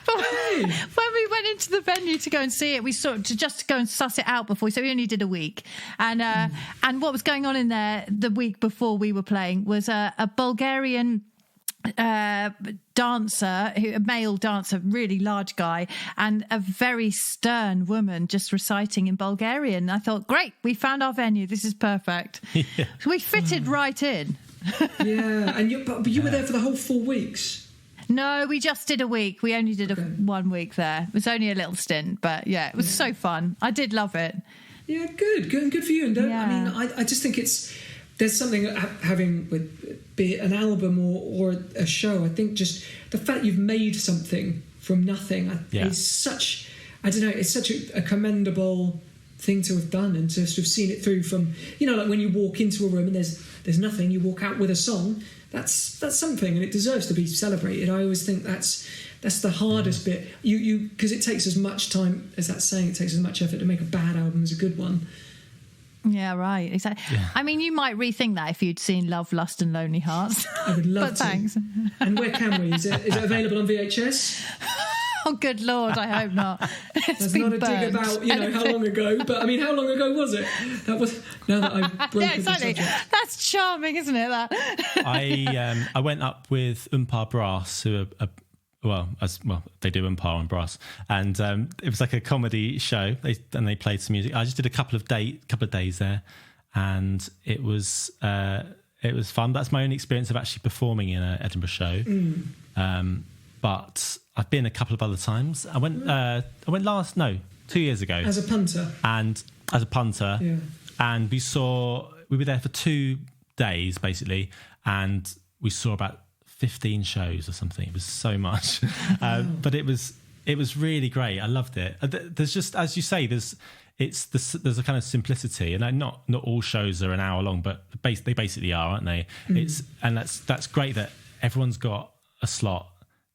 Oh, wow. But when we went into the venue to go and see it, we just to go and suss it out before. So we only did a week, and what was going on in there the week before we were playing was a Bulgarian dancer, a male dancer, really large guy, and a very stern woman just reciting in Bulgarian. I thought, great, we found our venue. This is perfect. Yeah. So we fitted right in. Yeah, and you were there for the whole 4 weeks. No, we just did a week. We only did 1 week there. It was only a little stint, but yeah, it was so fun. I did love it. Yeah, good for you. And I mean, I just think there's something having with, be it an album or a show. I think just the fact you've made something from nothing is such, I don't know, it's such a commendable thing to have done, and to sort of seen it through from, like when you walk into a room and there's nothing, you walk out with a song. That's something, and it deserves to be celebrated. I always think that's the hardest bit. You because it takes as much time as that saying. It takes as much effort to make a bad album as a good one. Yeah, right. Exactly. Yeah. I mean, you might rethink that if you'd seen Love, Lust and Lonely Hearts. I would love but to. Thanks. And where can we? Is it available on VHS? Oh, good Lord, I hope not. That's not a dig about, how long ago, but I mean, how long ago was it? That was, now that I've broken the subject. That's charming, isn't it, that? I went up with Umpar Brass, who are they do Umpar and Brass, and it was like a comedy show. They played some music. I just did a couple of days there, and it was fun. That's my only experience of actually performing in an Edinburgh show. But I've been a couple of other times. I went 2 years ago as a punter, yeah. And we were there for 2 days basically, and we saw about 15 shows or something. It was so much. But it was really great. I loved it. There's just, as you say, there's a kind of simplicity, and not all shows are an hour long, but they basically are, aren't they? And that's great that everyone's got a slot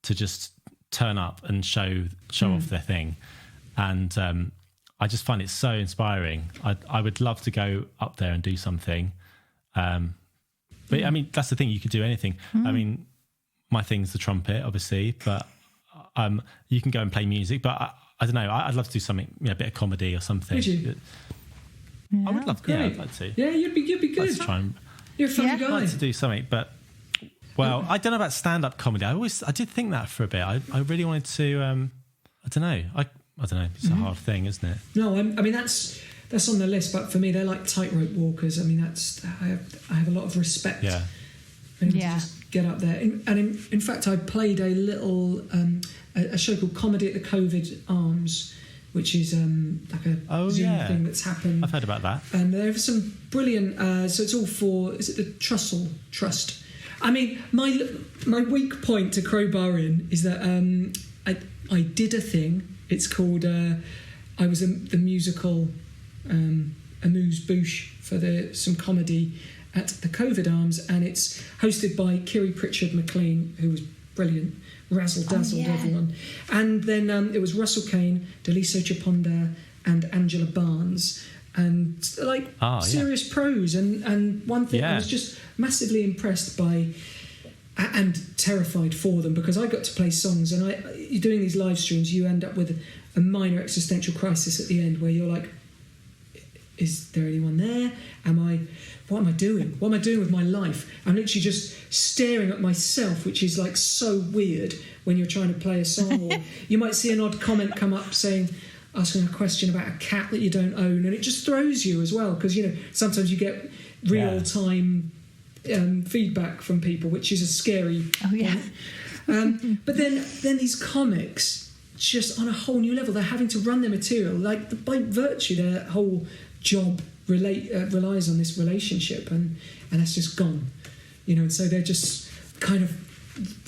to just turn up and show off their thing. And I just find it so inspiring. I would love to go up there and do something. But I mean, that's the thing, you could do anything. I mean, my thing's the trumpet, obviously, but you can go and play music. But I don't know, I'd love to do something, a bit of comedy or something. Would you? I would love to. Yeah, I'd like to. Yeah, you'd be good. Let's try and, you're a funny guy. I'd like to do something, but I don't know about stand-up comedy. I did think that for a bit. I really wanted to. I don't know. I don't know. It's a hard thing, isn't it? No, I mean that's on the list. But for me, they're like tightrope walkers. I mean, I have a lot of respect. Yeah. For them to just get up there. In fact, I played a little a show called Comedy at the COVID Arms, which is like a Zoom thing that's happened. I've heard about that. And there are some brilliant. So it's all for. Is it the Trussell Trust? I mean, my weak point to crowbar in is that I did a thing. It's called I was the musical amuse-bouche for some comedy at the COVID Arms, and it's hosted by Kiri Pritchard McLean, who was brilliant, razzle-dazzled everyone. And then it was Russell Kane, Daliso Chaponda, and Angela Barnes. And serious prose, and one thing I was just massively impressed by and terrified for them, because I got to play songs, and you're doing these live streams, you end up with a minor existential crisis at the end where you're like, is there anyone there? What am I doing? What am I doing with my life? I'm literally just staring at myself, which is like so weird when you're trying to play a song. Or you might see an odd comment come up asking a question about a cat that you don't own, and it just throws you as well, because sometimes you get real-time feedback from people, which is a scary point. But then these comics, just on a whole new level, they're having to run their material, like by virtue their whole job relies on this relationship, and that's just gone, and so they're just kind of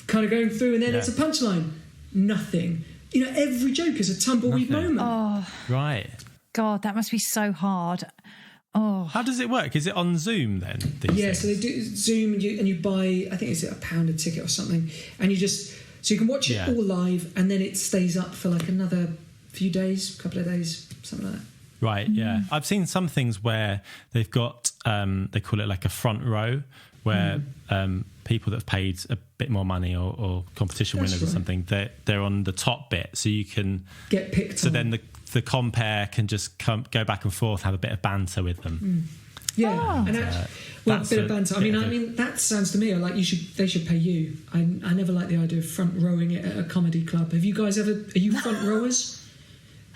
going through, and then it's a punchline, nothing. Every joke is a tumbleweed moment. Oh, right. God, that must be so hard. Oh, how does it work? Is it on Zoom then? So they do Zoom, and you buy, I think it's £1 a ticket or something, and so you can watch it all live, and then it stays up for like another few days, couple of days, something like that. Right, yeah. I've seen some things where they've got, they call it like a front row, where people that have paid a bit more money or competition winners or something, they're on the top bit, so you can get picked. So then the compere can just go back and forth, have a bit of banter with them. Yeah, and a bit of banter. I mean, that sounds to me like they should pay you. I never like the idea of front rowing it at a comedy club. Have you guys ever? Are you front rowers?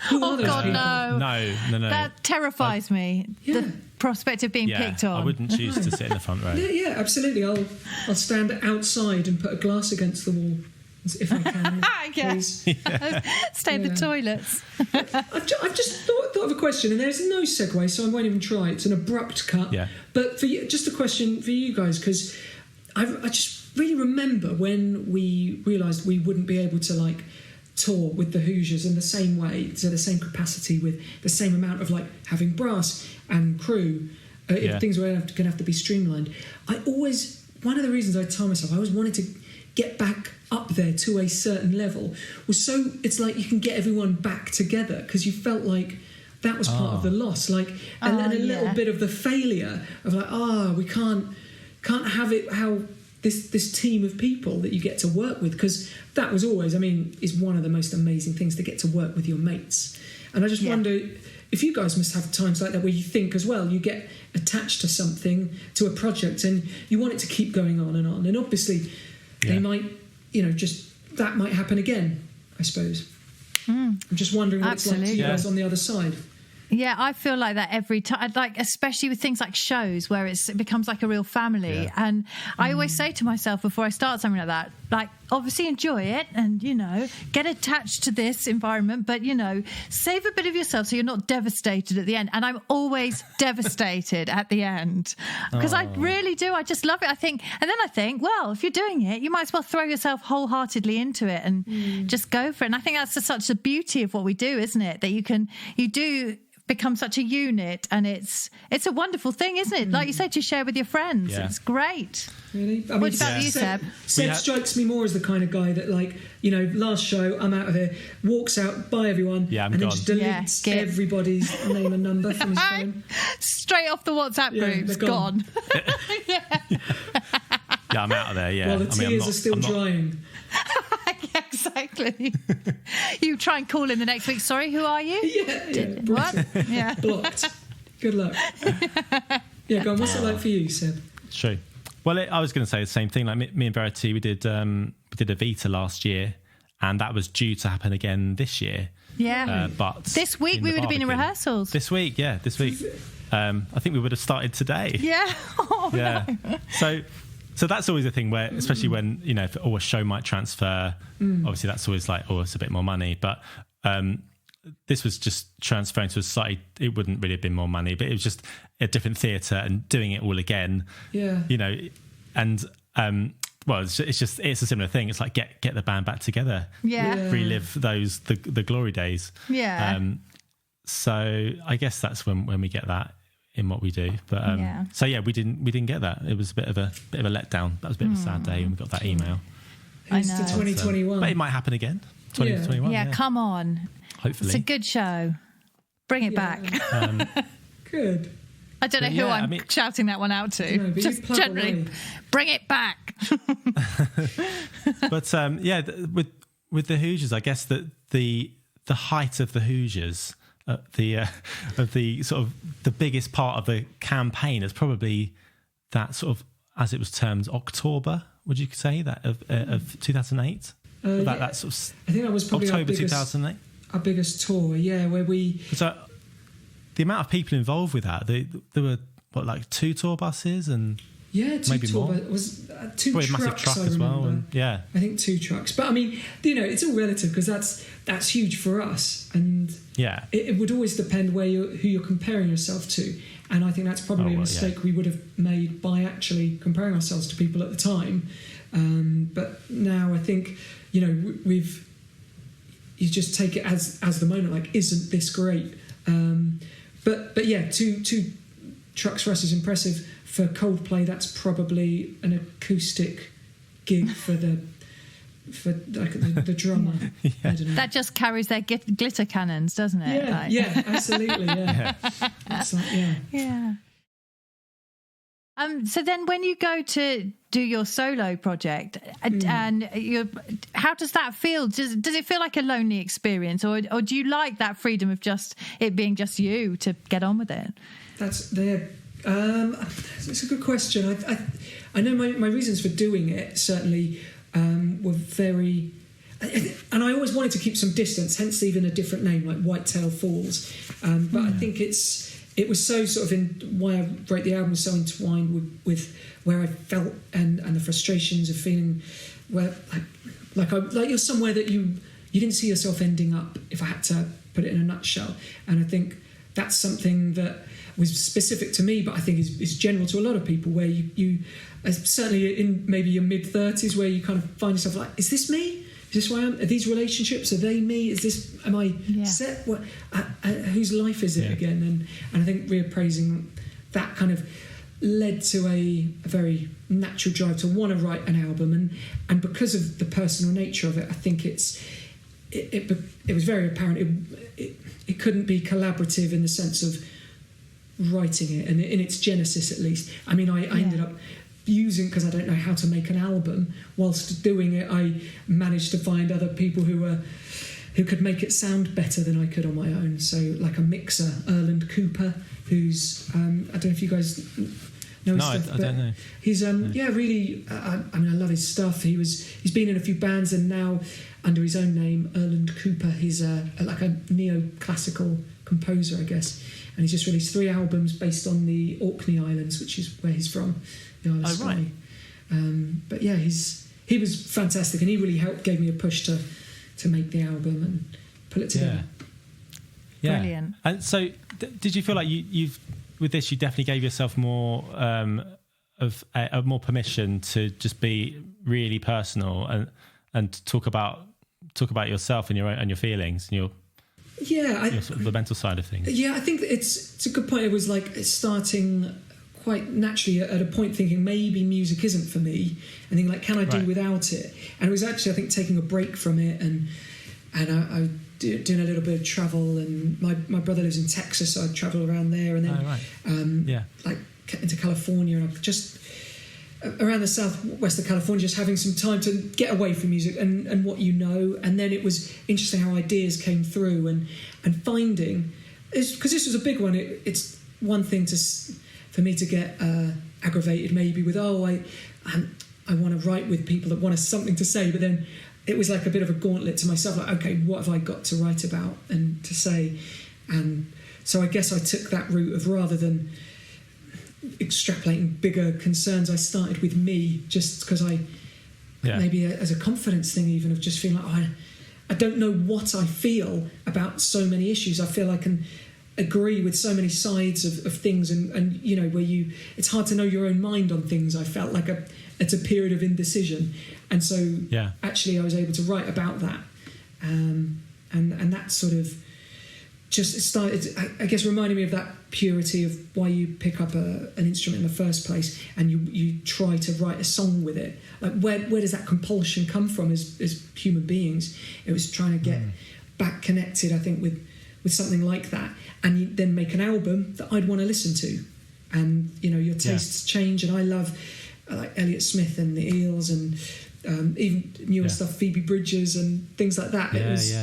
Who are those God, people? No. That terrifies me. Yeah. The prospect of being picked on. I wouldn't choose to sit in the front row. Yeah, absolutely. I'll stand outside and put a glass against the wall if I can. Please. Stay in the toilets. I've just thought of a question, and there's no segue, so I won't even try. It's an abrupt cut. Yeah. But for you, just a question for you guys, because I just really remember when we realised we wouldn't be able to tour with the Hoosiers in the same way, so the same capacity, with the same amount of having brass and crew. If things were going to have to be streamlined, one of the reasons I told myself I always wanted to get back up there to a certain level was so it's like you can get everyone back together, because you felt like that was part of the loss, and a little bit of the failure of we can't have it how this team of people that you get to work with, because that was always, is one of the most amazing things, to get to work with your mates. And I just wonder if you guys must have times like that where you think as well, you get attached to something, to a project, and you want it to keep going on, and obviously they might, that might happen again, I suppose. I'm just wondering what it's like to you guys on the other side. Yeah, I feel like that every time, especially with things like shows where it becomes like a real family. Yeah. And I always say to myself before I start something like that, obviously enjoy it and, get attached to this environment, but, save a bit of yourself so you're not devastated at the end. And I'm always devastated at the end, because I really do. I just love it. I think, well, if you're doing it, you might as well throw yourself wholeheartedly into it and just go for it. And I think that's such the beauty of what we do, isn't it? That you do become such a unit, and it's a wonderful thing, isn't it? Like you said, to share with your friends. It's great. Really? What about you, Seb? Seb strikes me more as the kind of guy that, last show, I'm out of here, walks out, bye everyone, and then gone. just deletes everybody's name and number from his phone. Straight off the WhatsApp groups, gone. I'm out of there, While the tears are still drying. Yeah, exactly. You try and call in the next week. Sorry, who are you? What? Yeah. Blocked. Good luck. Yeah, go on. What's it like for you, Seb? True. Well, I was going to say the same thing. Me and Verity, we did Evita last year, and that was due to happen again this year. Yeah. But this week we would have been in rehearsals. This week. I think we would have started today. Yeah. No. So that's always a thing where, especially when, if a show might transfer, obviously that's always it's a bit more money. But this was just transferring to a site. It wouldn't really have been more money, but it was just a different theatre and doing it all again. Yeah. And it's a similar thing. It's like get the band back together. Yeah. Relive the glory days. Yeah. So I guess that's when we get that in what we do, but we didn't get that. It was a bit of a letdown. That was a bit of a sad day when we got that email. It's to 2021, but it might happen again. 2021. Yeah, come on. Hopefully, it's a good show. Bring it back. Good. I don't know who I'm shouting that one out to. No, just generally, bring it back. But with the Hoosiers, I guess that the height of the Hoosiers. The sort of the biggest part of the campaign is probably that sort of, as it was termed, October. Would you say that of 2008? That sort of, I think that was probably October 2008. Our biggest tour, where we. So the amount of people involved with that, there were 2 tour buses and Yeah, maybe more. It was two probably trucks. A massive truck I as well. remember. And, I think 2 trucks. But I mean, it's all relative because that's huge for us, and it would always depend who you're comparing yourself to. And I think that's probably a mistake we would have made by actually comparing ourselves to people at the time. But now I think you just take it as the moment. Like, isn't this great? But yeah, two trucks for us is impressive. For Coldplay, that's probably an acoustic gig for the drummer. I don't know. That just carries their glitter cannons, doesn't it? Yeah, absolutely. Yeah. It's like, yeah. So then when you go to do your solo project and how does that feel? Does it feel like a lonely experience, or do you like that freedom of just it being just you to get on with it? That's a good question. I know my reasons for doing it certainly were very, and I always wanted to keep some distance, hence even a different name like Whitetail Falls. But I think it was so sort of why I wrote the album was so entwined with where I felt and the frustrations of feeling where like you're somewhere that you didn't see yourself ending up, if I had to put it in a nutshell. And I think that's something that was specific to me, but I think is general to a lot of people, where you certainly in maybe your mid-30s, where you kind of find yourself like, is this me? Is this who I am? Are these relationships? Are they me? Am I set? What? Whose life is it again? And I think reappraising that kind of led to a very natural drive to want to write an album, and because of the personal nature of it, I think it was very apparent it couldn't be collaborative in the sense of writing it, and in its genesis at least. I mean, I ended up using, because I don't know how to make an album, whilst doing it I managed to find other people who could make it sound better than I could on my own. So like a mixer, Erland Cooper, who's I don't know if you guys know his stuff, I don't know. He's really I mean, I love his stuff. He's been in a few bands, and now under his own name, Erland Cooper, he's like a neoclassical composer, I guess, and he's just released 3 albums based on the Orkney Islands, which is where he's from, the Isle of Skye. But yeah, he was fantastic, and he really gave me a push to make the album and pull it together. Yeah. Brilliant. And so did you feel like you've with this you definitely gave yourself more of more permission to just be really personal and talk about yourself and your feelings and your sort of the mental side of things? Yeah, I think it's a good point. It was like starting quite naturally at a point thinking maybe music isn't for me, and thinking like, can I do without it? And it was actually, I think, taking a break from it, and I doing a little bit of travel, and my brother lives in Texas, so I'd travel around there, and then like into California, and I've just around the southwest of California, just having some time to get away from music and what you know. And then it was interesting how ideas came through, and finding, because this was a big one. It's one thing for me to get aggravated maybe with I want to write with people that want something to say, but then it was like a bit of a gauntlet to myself, like, okay, what have I got to write about and to say? And so I guess I took that route of, rather than extrapolating bigger concerns, I started with me, just because maybe as a confidence thing, even, of just feeling like I don't know what I feel about so many issues. I feel I can agree with so many sides of things, and you know, where it's hard to know your own mind on things. I felt like it's a period of indecision, and so actually I was able to write about that, and that sort of just started, I guess, reminding me of that purity of why you pick up an instrument in the first place, and you try to write a song with it. Like, where does that compulsion come from as human beings? It was trying to get back connected, I think, with something like that, and you then make an album that I'd want to listen to. And you know, your tastes change, and I love like Elliott Smith and the Eels, and even newer stuff, Phoebe Bridgers and things like that. It was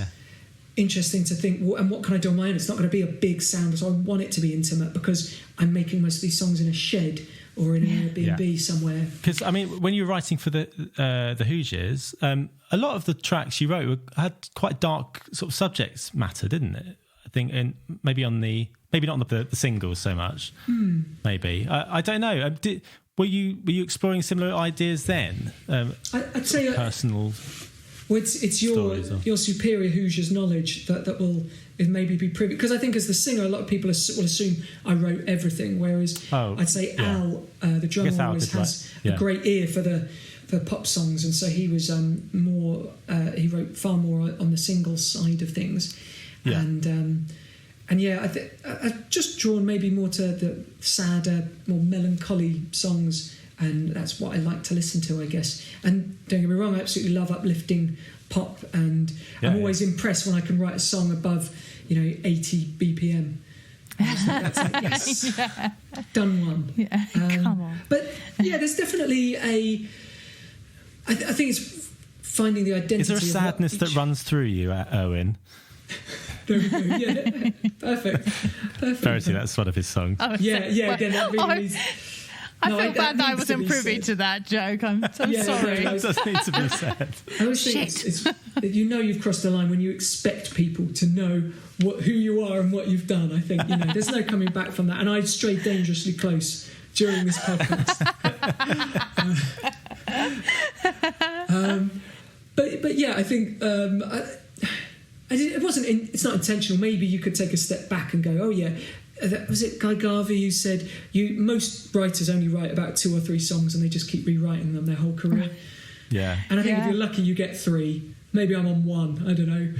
interesting to think, and what can I do on my own? It's not going to be a big sound, so I want it to be intimate, because I'm making most of these songs in a shed or in an Airbnb somewhere. Because I mean, when you were writing for the Hoosiers, a lot of the tracks you wrote had quite dark sort of subject matter, didn't it? I think, and maybe not on the singles so much. Maybe I don't know. were you exploring similar ideas then? I'd say personal. Well, it's your superior Hoosiers knowledge that will maybe be privy, because I think as the singer, a lot of people will assume I wrote everything, whereas I'd say Al, the drummer, always has a great ear for pop songs, and so he was more. He wrote far more on the single side of things, and I've just drawn maybe more to the sadder, more melancholy songs. And that's what I like to listen to, I guess. And don't get me wrong, I absolutely love uplifting pop, and I'm always impressed when I can write a song above, 80 BPM. That's like, yes, done one. Yeah, come on. But there's definitely I think it's finding the identity. Is there a sadness that runs through you, Irwin? There we go. Yeah, perfect. Verity, that's one of his songs. Again, that really is. I feel bad that I wasn't privy to that joke. I'm sorry. It does need to be said. I always think it's you've crossed the line when you expect people to know who you are and what you've done. I think there's no coming back from that. And I've strayed dangerously close during this podcast. But yeah, I think it wasn't. It's not intentional. Maybe you could take a step back and go, oh yeah. Was it Guy Garvey who said most writers only write about 2 or 3 songs and they just keep rewriting them their whole career? Yeah. And I think if you're lucky, you get 3. Maybe I'm on 1. I don't know.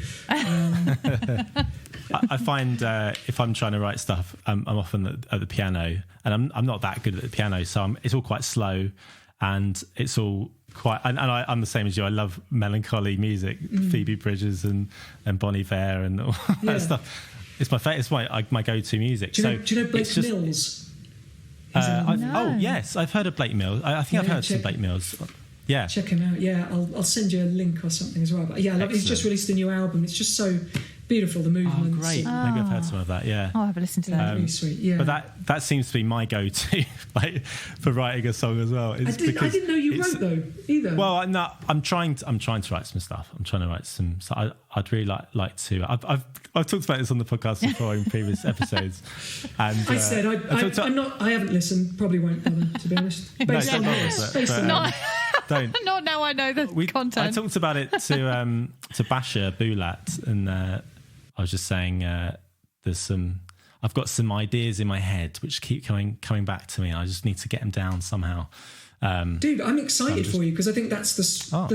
I find if I'm trying to write stuff, I'm often at the piano, and I'm not that good at the piano, so it's all quite slow, and it's all quite. And I'm the same as you. I love melancholy music, Phoebe Bridgers and Bon Iver and all that stuff. It's my favourite. It's my go-to music. Do you know Blake Mills? Oh yes, I've heard of Blake Mills. I think I've heard some Blake Mills. Yeah, check him out. Yeah, I'll send you a link or something as well. But yeah, he's just released a new album. It's just so beautiful, the movements. Oh, great. Maybe I've heard some of that, yeah. I'll have a listen to that. Really sweet, yeah. But that seems to be my go-to for writing a song as well. I didn't know you wrote, though, either. Well, I'm trying to write some stuff. I'm trying to write some... So I'd really like to... I've talked about this on the podcast before in previous episodes. And I said I haven't listened, probably won't bother, to be honest. Based on this. Don't. Not now I know the content. I talked about it to Basha Bulat, and I was just saying I've got some ideas in my head which keep coming back to me. I just need to get them down somehow. Dude, I'm excited for you, because I think that's the start.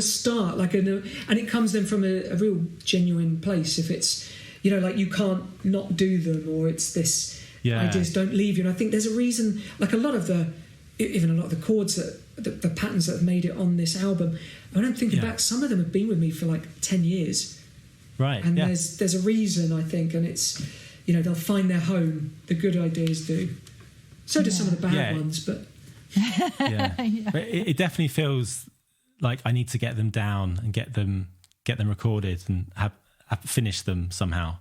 And it comes then from a real genuine place. If it's like you can't not do them, or it's this ideas don't leave you. And I think there's a reason. Like a lot of the chords that the patterns that have made it on this album, when I'm thinking back, some of them have been with me for like 10 years. Right. And there's a reason, I think, and it's they'll find their home. The good ideas do. So do some of the bad ones, but But it definitely feels like I need to get them down and get them recorded and have finish them somehow.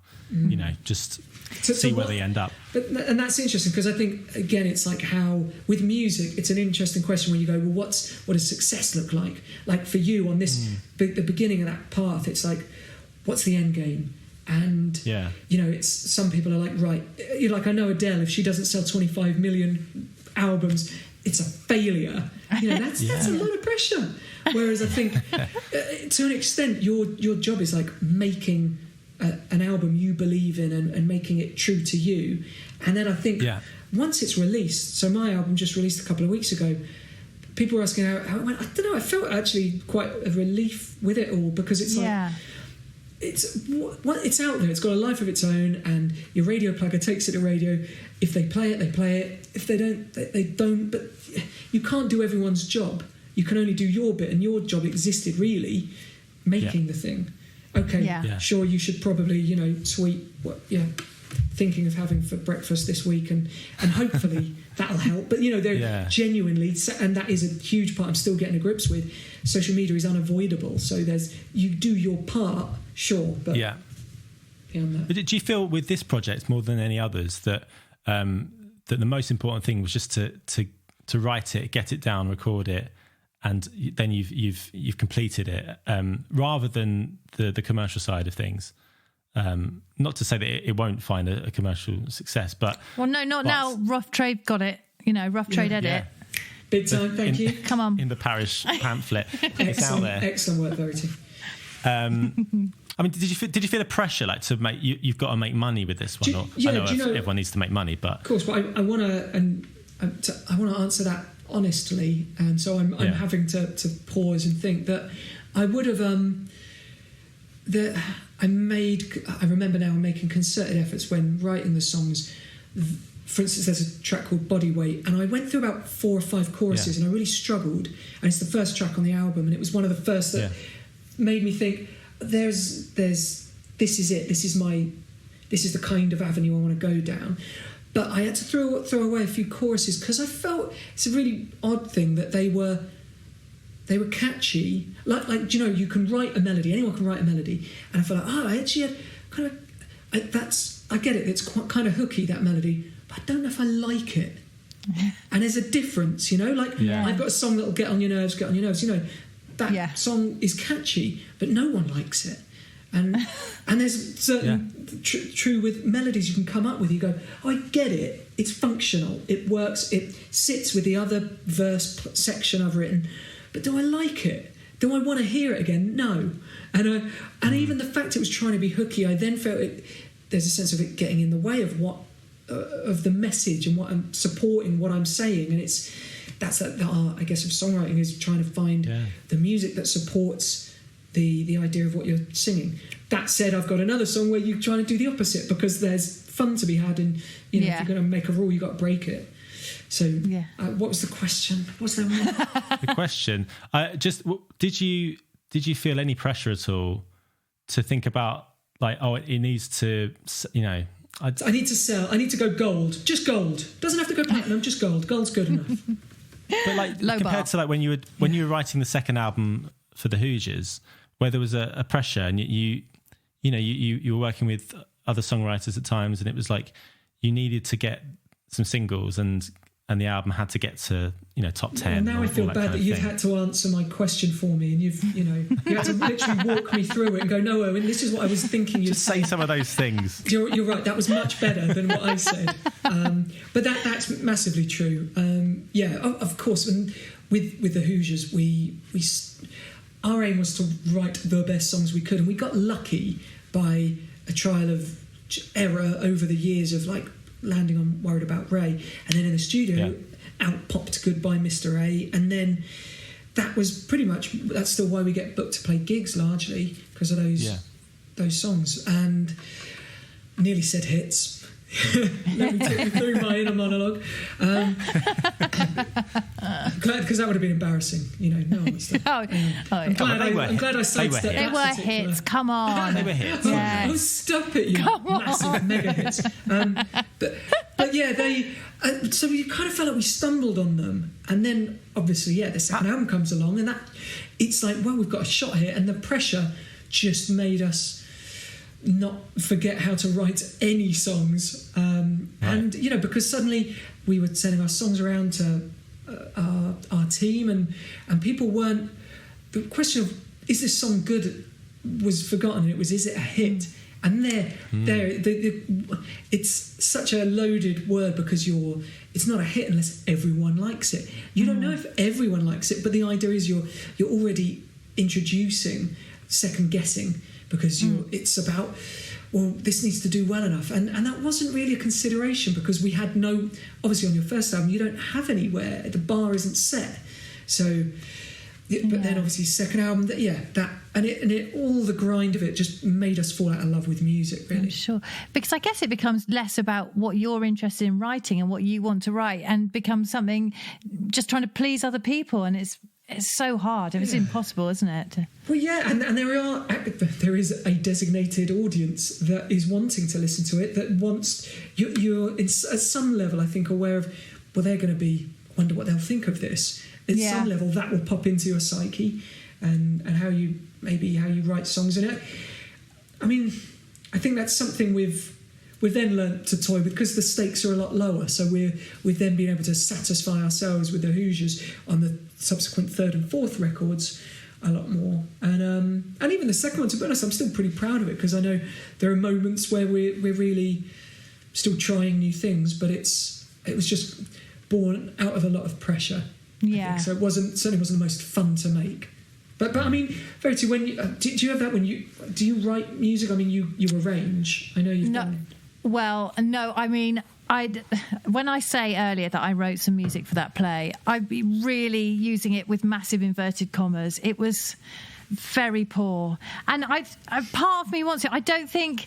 Just see where they end up. And that's interesting, because I think, again, it's like how with music, it's an interesting question when you go, well, what does success look like? Like for you on this, the beginning of that path, it's like, what's the end game? And it's some people are like, right, like I know Adele, if she doesn't sell 25 million albums, it's a failure. That's a lot of pressure. Whereas I think to an extent your job is like making an album you believe in and making it true to you. And then I think once it's released, so my album just released a couple of weeks ago, people were asking how it went. I don't know, I felt actually quite a relief with it all, because it's like it's out there, it's got a life of its own, and your radio plugger takes it to radio. If they play it, they play it. If they don't, they don't. But you can't do everyone's job. You can only do your bit, and your job existed really making the thing. Okay, sure, you should probably tweet what thinking of having for breakfast this week, and hopefully that'll help. But they're genuinely, and that is a huge part I'm still getting to grips with. Social media is unavoidable, so you do your part, sure, but beyond that. But do you feel with this project more than any others that that the most important thing was just to write it, get it down, record it, and then you've completed it, rather than the commercial side of things? Not to say that it won't find a commercial success, but not now. Rough Trade got it. Rough Trade edit. Big time, thank you. Come on. In the parish pamphlet. It's out there. Excellent work, Verity. I mean, did you feel the pressure, like, to make you've got to make money with this one? I know everyone needs to make money, but of course. But I want to answer that honestly, and so I'm having to pause and think that I would have I remember now making concerted efforts when writing the songs. For instance, there's a track called Body Weight, and I went through about 4 or 5 choruses, and I really struggled. And it's the first track on the album, and it was one of the first that made me think, this is it. This is the kind of avenue I want to go down. But I had to throw away a few choruses because I felt it's a really odd thing that they were catchy. Like you can write a melody. Anyone can write a melody, and I felt like, I actually had kind of I get it. It's quite kind of hooky, that melody, but I don't know if I like it. And there's a difference, I've got a song that'll get on your nerves. That song is catchy, but no one likes it. And there's certain true with melodies you can come up with. You go, I get it. It's functional. It works. It sits with the other verse section I've written. But do I like it? Do I want to hear it again? No. And even the fact it was trying to be hooky, I then felt there's a sense of it getting in the way of of the message and what I'm supporting, what I'm saying. And that's the art, I guess, of songwriting, is trying to find the music that supports the idea of what you're singing. That said, I've got another song where you're trying to do the opposite, because there's fun to be had, and if you're going to make a rule, you've got to break it. So what was the question? What's that one? The question, did you feel any pressure at all to think about, like, it needs to, I need to sell, I need to go gold, just gold, doesn't have to go platinum, just gold. Gold's good enough. But like compared to like when you were writing the second album for the Hoosiers, where there was a pressure, and you were working with other songwriters at times, and it was like you needed to get some singles, and the album had to get to top 10. Well, now I feel bad that you've had to answer my question for me, and you had to literally walk me through it and go, no, Owen, this is what I was thinking. Just say some of those things. You're right. That was much better than what I said. But that's massively true. Of course. And with the Hoosiers, our aim was to write the best songs we could, and we got lucky by a trial of error over the years of like landing on Worried About Ray, and then in the studio out popped Goodbye Mr. A, and then that was pretty much, that's still why we get booked to play gigs, largely because of those songs. And nearly said hits. Let me take you through my inner monologue. Because that would have been embarrassing, no one was there. I'm glad I sidestepped that. They were hits, come on. They were hits. Yes. Oh, stop it, you massive mega hits. But yeah, so we kind of felt like we stumbled on them. And then, obviously, the second album comes along, and it's like, well, we've got a shot here, and the pressure just made us not forget how to write any songs, and because suddenly we were sending our songs around to our team, and people weren't. The question of is this song good was forgotten. It was, is it a hit? And it's such a loaded word, because it's not a hit unless everyone likes it. You don't know if everyone likes it, but the idea is you're already introducing second guessing, because it's about, well, this needs to do well enough, and that wasn't really a consideration, because we had obviously on your first album you don't have anywhere, the bar isn't set, so but then obviously second album and all the grind of it just made us fall out of love with music, really. I'm sure, because I guess it becomes less about what you're interested in writing and what you want to write, and becomes something just trying to please other people, and it's so hard. It's impossible, isn't it? Well, and there is a designated audience that is wanting to listen to it, that wants you're at some level, I think, aware of, well, they're going to be, wonder what they'll think of this. At some level, that will pop into your psyche, and how you write songs in it. I mean, I think that's something we've then learnt to toy with, because the stakes are a lot lower. So we've then been able to satisfy ourselves with the Hoosiers on the subsequent third and fourth records a lot more. And even the second one, to be honest, I'm still pretty proud of it, because I know there are moments where we're really still trying new things, but it was just born out of a lot of pressure. Yeah. So it certainly wasn't the most fun to make. But I mean, Verity, when do you have that when do you write music? I mean, you arrange. I know you've done. Well, no, I mean, when I say earlier that I wrote some music for that play, I'd be really using it with massive inverted commas. It was very poor. And part of me wants it. I don't think,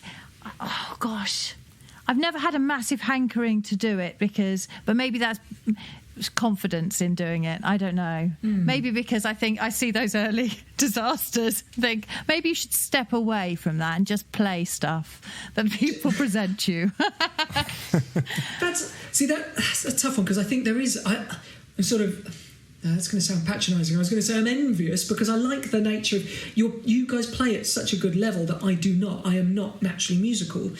oh gosh, I've never had a massive hankering to do it but maybe that's confidence in doing it. I don't know. Maybe because I think I see those early disasters, think maybe you should step away from that and just play stuff that people present you. That's a tough one, because I think there is. I'm sort of. That's going to sound patronising. I was going to say I'm envious because I like the nature of you guys play at such a good level that I do not. I am not naturally musical,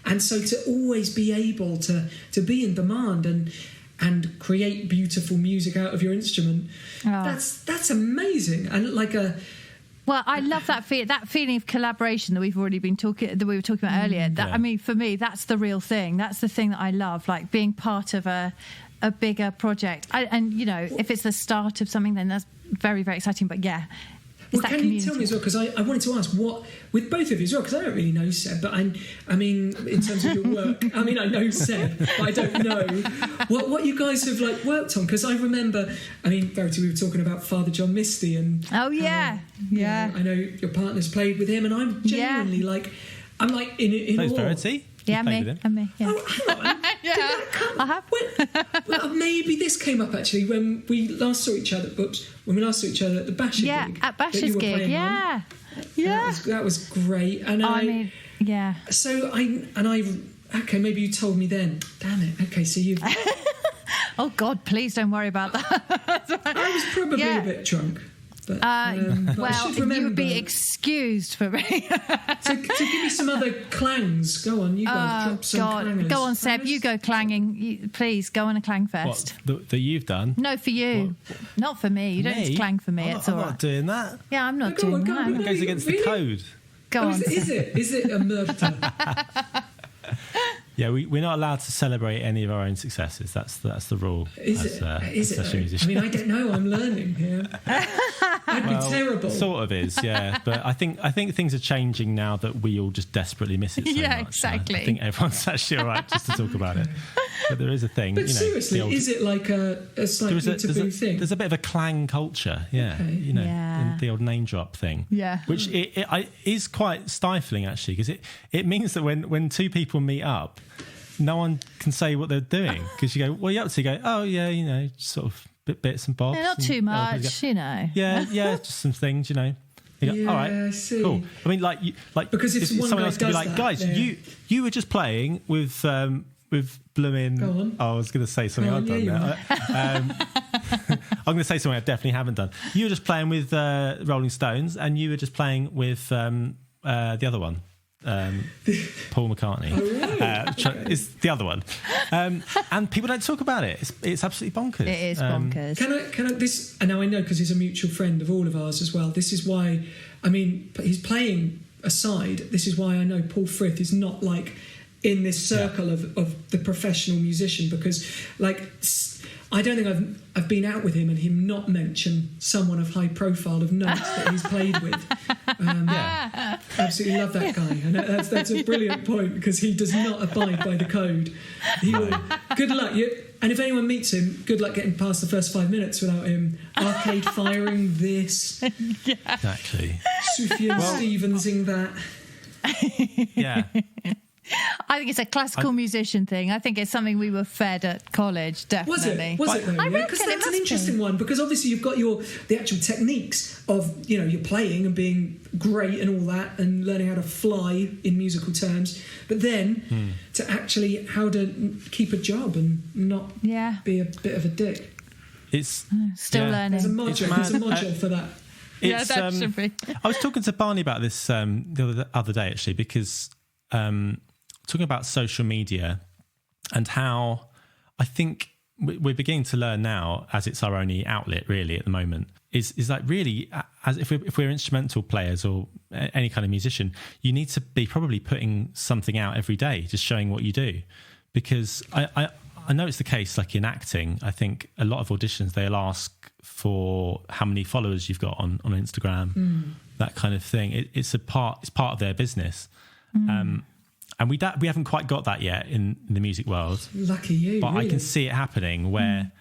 and so to always be able to be in demand and create beautiful music out of your instrument, that's amazing. And well, I love that feeling of collaboration that we were talking about earlier. I mean, for me, that's the real thing. That's the thing that I love, like being part of a bigger project. And you know, if it's the start of something, then that's very, very exciting. But yeah. Well, can you tell me as well, because I wanted to ask what, with both of you as well, because I don't really know Seb, but I mean, in terms of your work, I mean, I know Seb, but I don't know what you guys have worked on, because I remember, I mean, Verity, we were talking about Father John Misty, and yeah. You know, I know your partner's played with him, and I'm genuinely I'm like in awe. Verity? Yeah, me. Yeah. Oh, hang on. Yeah, I have. Well, maybe this came up actually when we last saw each other. When we last saw each other at the Basher gig. Yeah, at Basher's gig. Yeah, yeah. That was great. And I mean, yeah. So okay, maybe you told me then. Damn it. Okay, so you've. Oh God, please don't worry about that. I was probably a bit drunk. But well, you would be excused for me. to give me some other clangs. Go on, you guys drop some clangers. Go on, Seb, you go clanging. Please, go on a clangfest. What, that you've done? No, for you. What? Not for me. You don't need to clang for me. It's all right. I'm not doing that. Yeah, I'm not doing that. It goes against the code. Go on. Is it a murder? Yeah, we're not allowed to celebrate any of our own successes. That's the rule. Is it? I mean, I don't know. I'm learning here. I'd be terrible. Sort of is, yeah. But I think things are changing now that we all just desperately miss it so yeah, much. exactly. I think everyone's actually all right just to talk about it. But there is a thing. But seriously, is it like a slightly taboo thing? There's a bit of a clang culture, yeah. Okay. You know, in the old name drop thing. Yeah. Which it is quite stifling actually, because it means that when two people meet up, no one can say what they're doing, because you go, what are you up to? You go, oh yeah, you know, sort of bits and bobs. Yeah, not too much, you know. Yeah, just some things, you know. You go, all right, I see. cool. I mean, like because if someone else could be like, guys, you were just playing with blooming. Go on. Oh, I was going to say something I've done there. I'm going to say something I definitely haven't done. You were just playing with Rolling Stones, and you were just playing with the other one. Paul McCartney. Oh, right. Is the other one, and people don't talk about it. It's absolutely bonkers. It is bonkers. Can I this? And now I know, because he's a mutual friend of all of ours as well. This is why. I mean, he's playing aside. This is why I know Paul Frith is not like in this circle of the professional musician, because I don't think I've been out with him and him not mention someone of high profile of note that he's played with. Absolutely love that guy, and that's a brilliant point, because he does not abide by the code. He will. Good luck, and if anyone meets him, good luck getting past the first 5 minutes without him arcade firing this. Yeah. Exactly. Sufjan Stevensing that. Yeah. I think it's a classical musician thing. I think it's something we were fed at college, definitely. Was it though? I reckon because that's an interesting one, because obviously you've got the actual techniques of, you know, you're playing and being great and all that, and learning how to fly in musical terms, but then to actually how to keep a job and not be a bit of a dick. It's still learning. There's a module for that. That should be. I was talking to Barney about this the other day, actually, because talking about social media and how I think we're beginning to learn now, as it's our only outlet really at the moment, is like really, as if we're instrumental players or any kind of musician, you need to be probably putting something out every day, just showing what you do, because I know it's the case, like in acting, I think a lot of auditions, they'll ask for how many followers you've got on Instagram, that kind of thing. It's part of their business. And we haven't quite got that yet in the music world. Lucky you. But really. I can see it happening where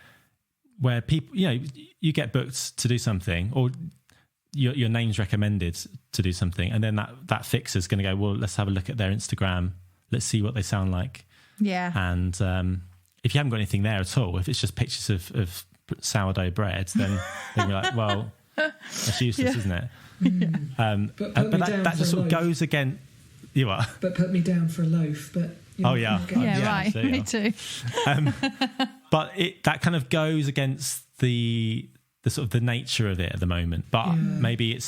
people, you get booked to do something, or your name's recommended to do something, and then that fixer's going to go, well, let's have a look at their Instagram, let's see what they sound like. Yeah. And if you haven't got anything there at all, if it's just pictures of sourdough bread, then you're like, well, that's useless, isn't it? But that just sort of goes against you are. But put me down for a loaf. But right, so me too. But that kind of goes against the sort of the nature of it at the moment. But maybe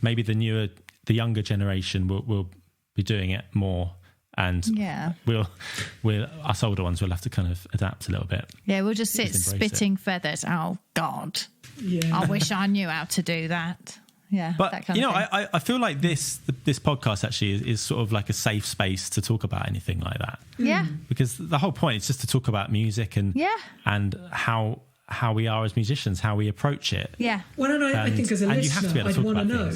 maybe the younger generation will be doing it more. And we'll us older ones will have to kind of adapt a little bit. Yeah, we'll just sit spitting feathers. Oh God, I wish I knew how to do that. Yeah, but that kind of thing. I feel like this podcast actually is sort of like a safe space to talk about anything like that. Yeah, because the whole point is just to talk about music and how we are as musicians, how we approach it. Yeah. Well, and I think as a listener, I'd want to know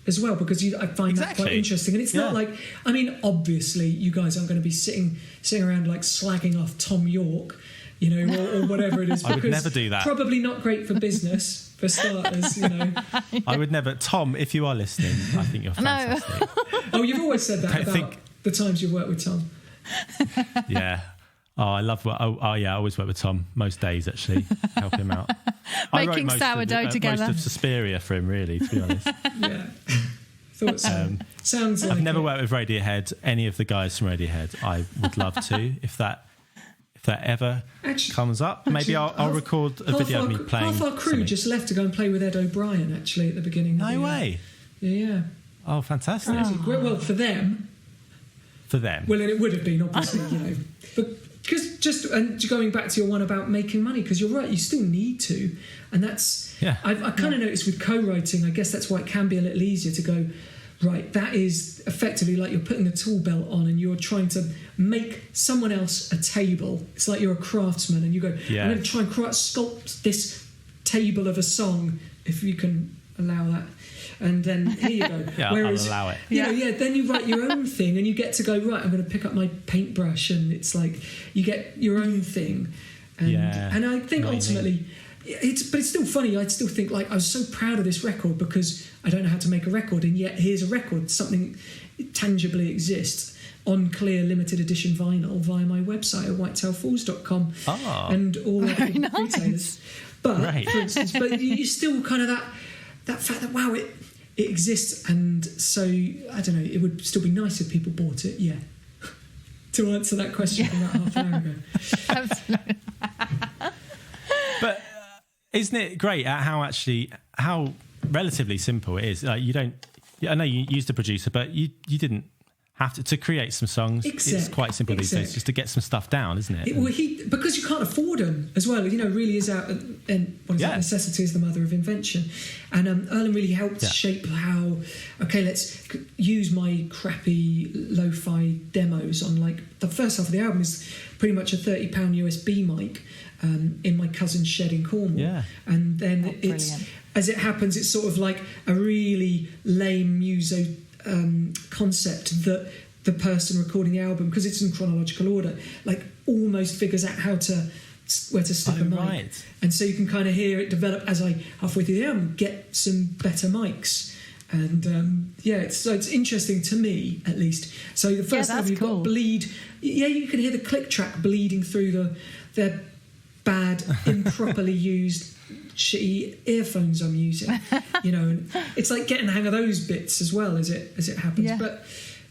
as well, because I find that quite interesting. And it's not like, I mean, obviously you guys aren't going to be sitting around like slagging off Tom York, or whatever it is. I would never do that. Probably not great for business, for starters, I would never. Tom, if you are listening, I think you're fantastic. Oh, you've always said that about the times you've worked with Tom. Yeah. Oh, I love. I always work with Tom most days. Actually, help him out. Making sourdough together. Most of Suspiria for him, really. To be honest. Yeah. Thought so. Sounds like I've never worked with Radiohead. Any of the guys from Radiohead, I would love to. If that ever comes up, maybe I'll record a video of me playing. Half our crew just left to go and play with Ed O'Brien. Actually, at the beginning. No way. Yeah. Oh, fantastic. Well, for them. Well, and it would have been obviously, but. Because going back to your one about making money, because you're right, you still need to, and that's I kind of noticed with co-writing. I guess that's why it can be a little easier to go right. That is effectively like you're putting the tool belt on and you're trying to make someone else a table. It's like you're a craftsman and you go, I'm going to try and sculpt this table of a song, if you can allow that. And then here you go. Whereas, I'll allow it. Then you write your own thing and you get to go, right, I'm going to pick up my paintbrush, and it's like you get your own thing. And I think ultimately, it's still funny. I still think like I was so proud of this record because I don't know how to make a record, and yet here's a record, something tangibly exists on clear limited edition vinyl via my website at whitetailfalls.com and all other retailers. But for instance, you still kind of that fact that it exists, and so I don't know. It would still be nice if people bought it. Yeah, to answer that question from about half an hour ago. Absolutely. But isn't it great at how relatively simple it is? Like I know you used a producer, but you didn't have to create some songs. It's quite simple these days, just to get some stuff down, isn't it? Because you can't afford them as well. Really is out, and what is that? Necessity is the mother of invention. And Erlen really helped shape how. Okay, let's use my crappy lo-fi demos on like the first half of the album is pretty much a £30 USB mic in my cousin's shed in Cornwall, and then as it happens, it's sort of like a really lame muso concept that the person recording the album, because it's in chronological order, like almost figures out where to stick a mic, and so you can kind of hear it develop as I halfway through the album get some better mics, and it's interesting to me at least. So the first album you've got Bleed, you can hear the click track bleeding through their bad, improperly used shitty earphones I'm using, and it's like getting the hang of those bits as well as it happens. But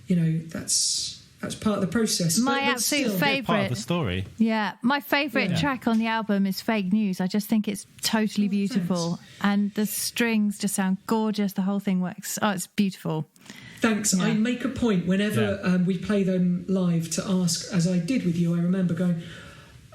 that's part of the process. My absolute favourite part of the story. Yeah, my favourite track on the album is Fake News. I just think it's totally beautiful, and the strings just sound gorgeous. The whole thing works. Oh, it's beautiful. Thanks. I make a point whenever we play them live to ask, as I did with you. I remember going.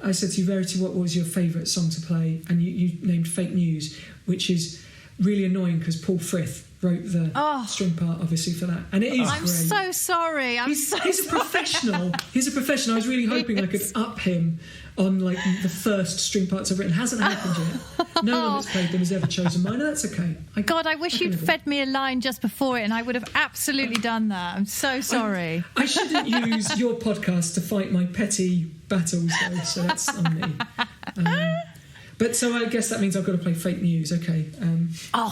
I said to you, Verity, what was your favourite song to play? And you named Fake News, which is really annoying because Paul Frith, wrote the string part, obviously, for that. And it is I'm great. so sorry. He's a professional. He's a professional. I was really hoping I could up him on like the first string parts I've written. Hasn't happened yet. No one that's played them has ever chosen mine. No, that's okay. God, I wish you'd fed me a line just before it, and I would have absolutely done that. I'm so sorry. I shouldn't use your podcast to fight my petty battles, though, so that's on me. But so I guess that means I've got to play Fake News. Okay.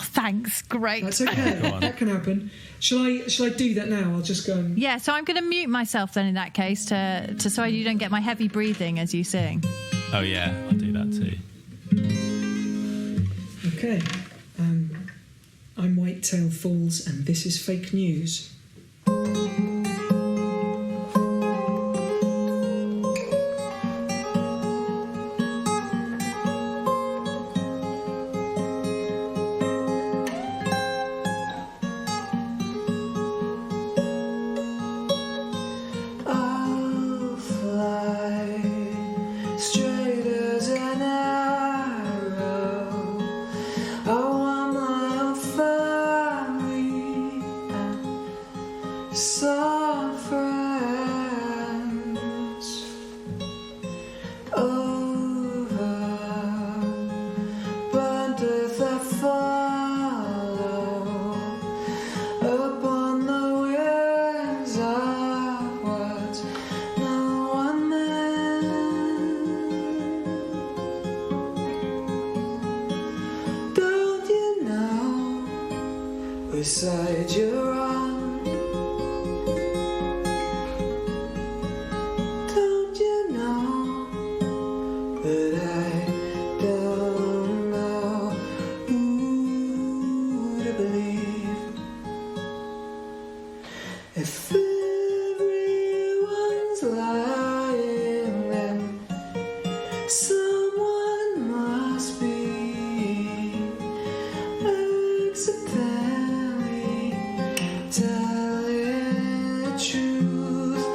Thanks. Great. That's okay. That can happen. Shall I do that now? I'll just go and... Yeah, so I'm going to mute myself then in that case to so you don't get my heavy breathing as you sing. Oh, yeah. I'll do that too. Okay. I'm Whitetail Falls, and this is Fake News. Beside your arm, don't you know that I don't know who to believe? If everyone's lying, then someone must be accidentally telling the truth.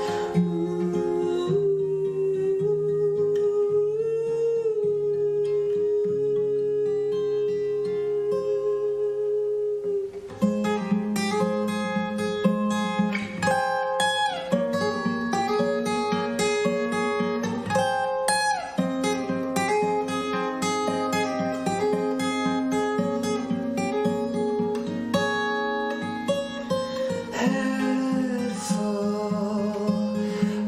Head full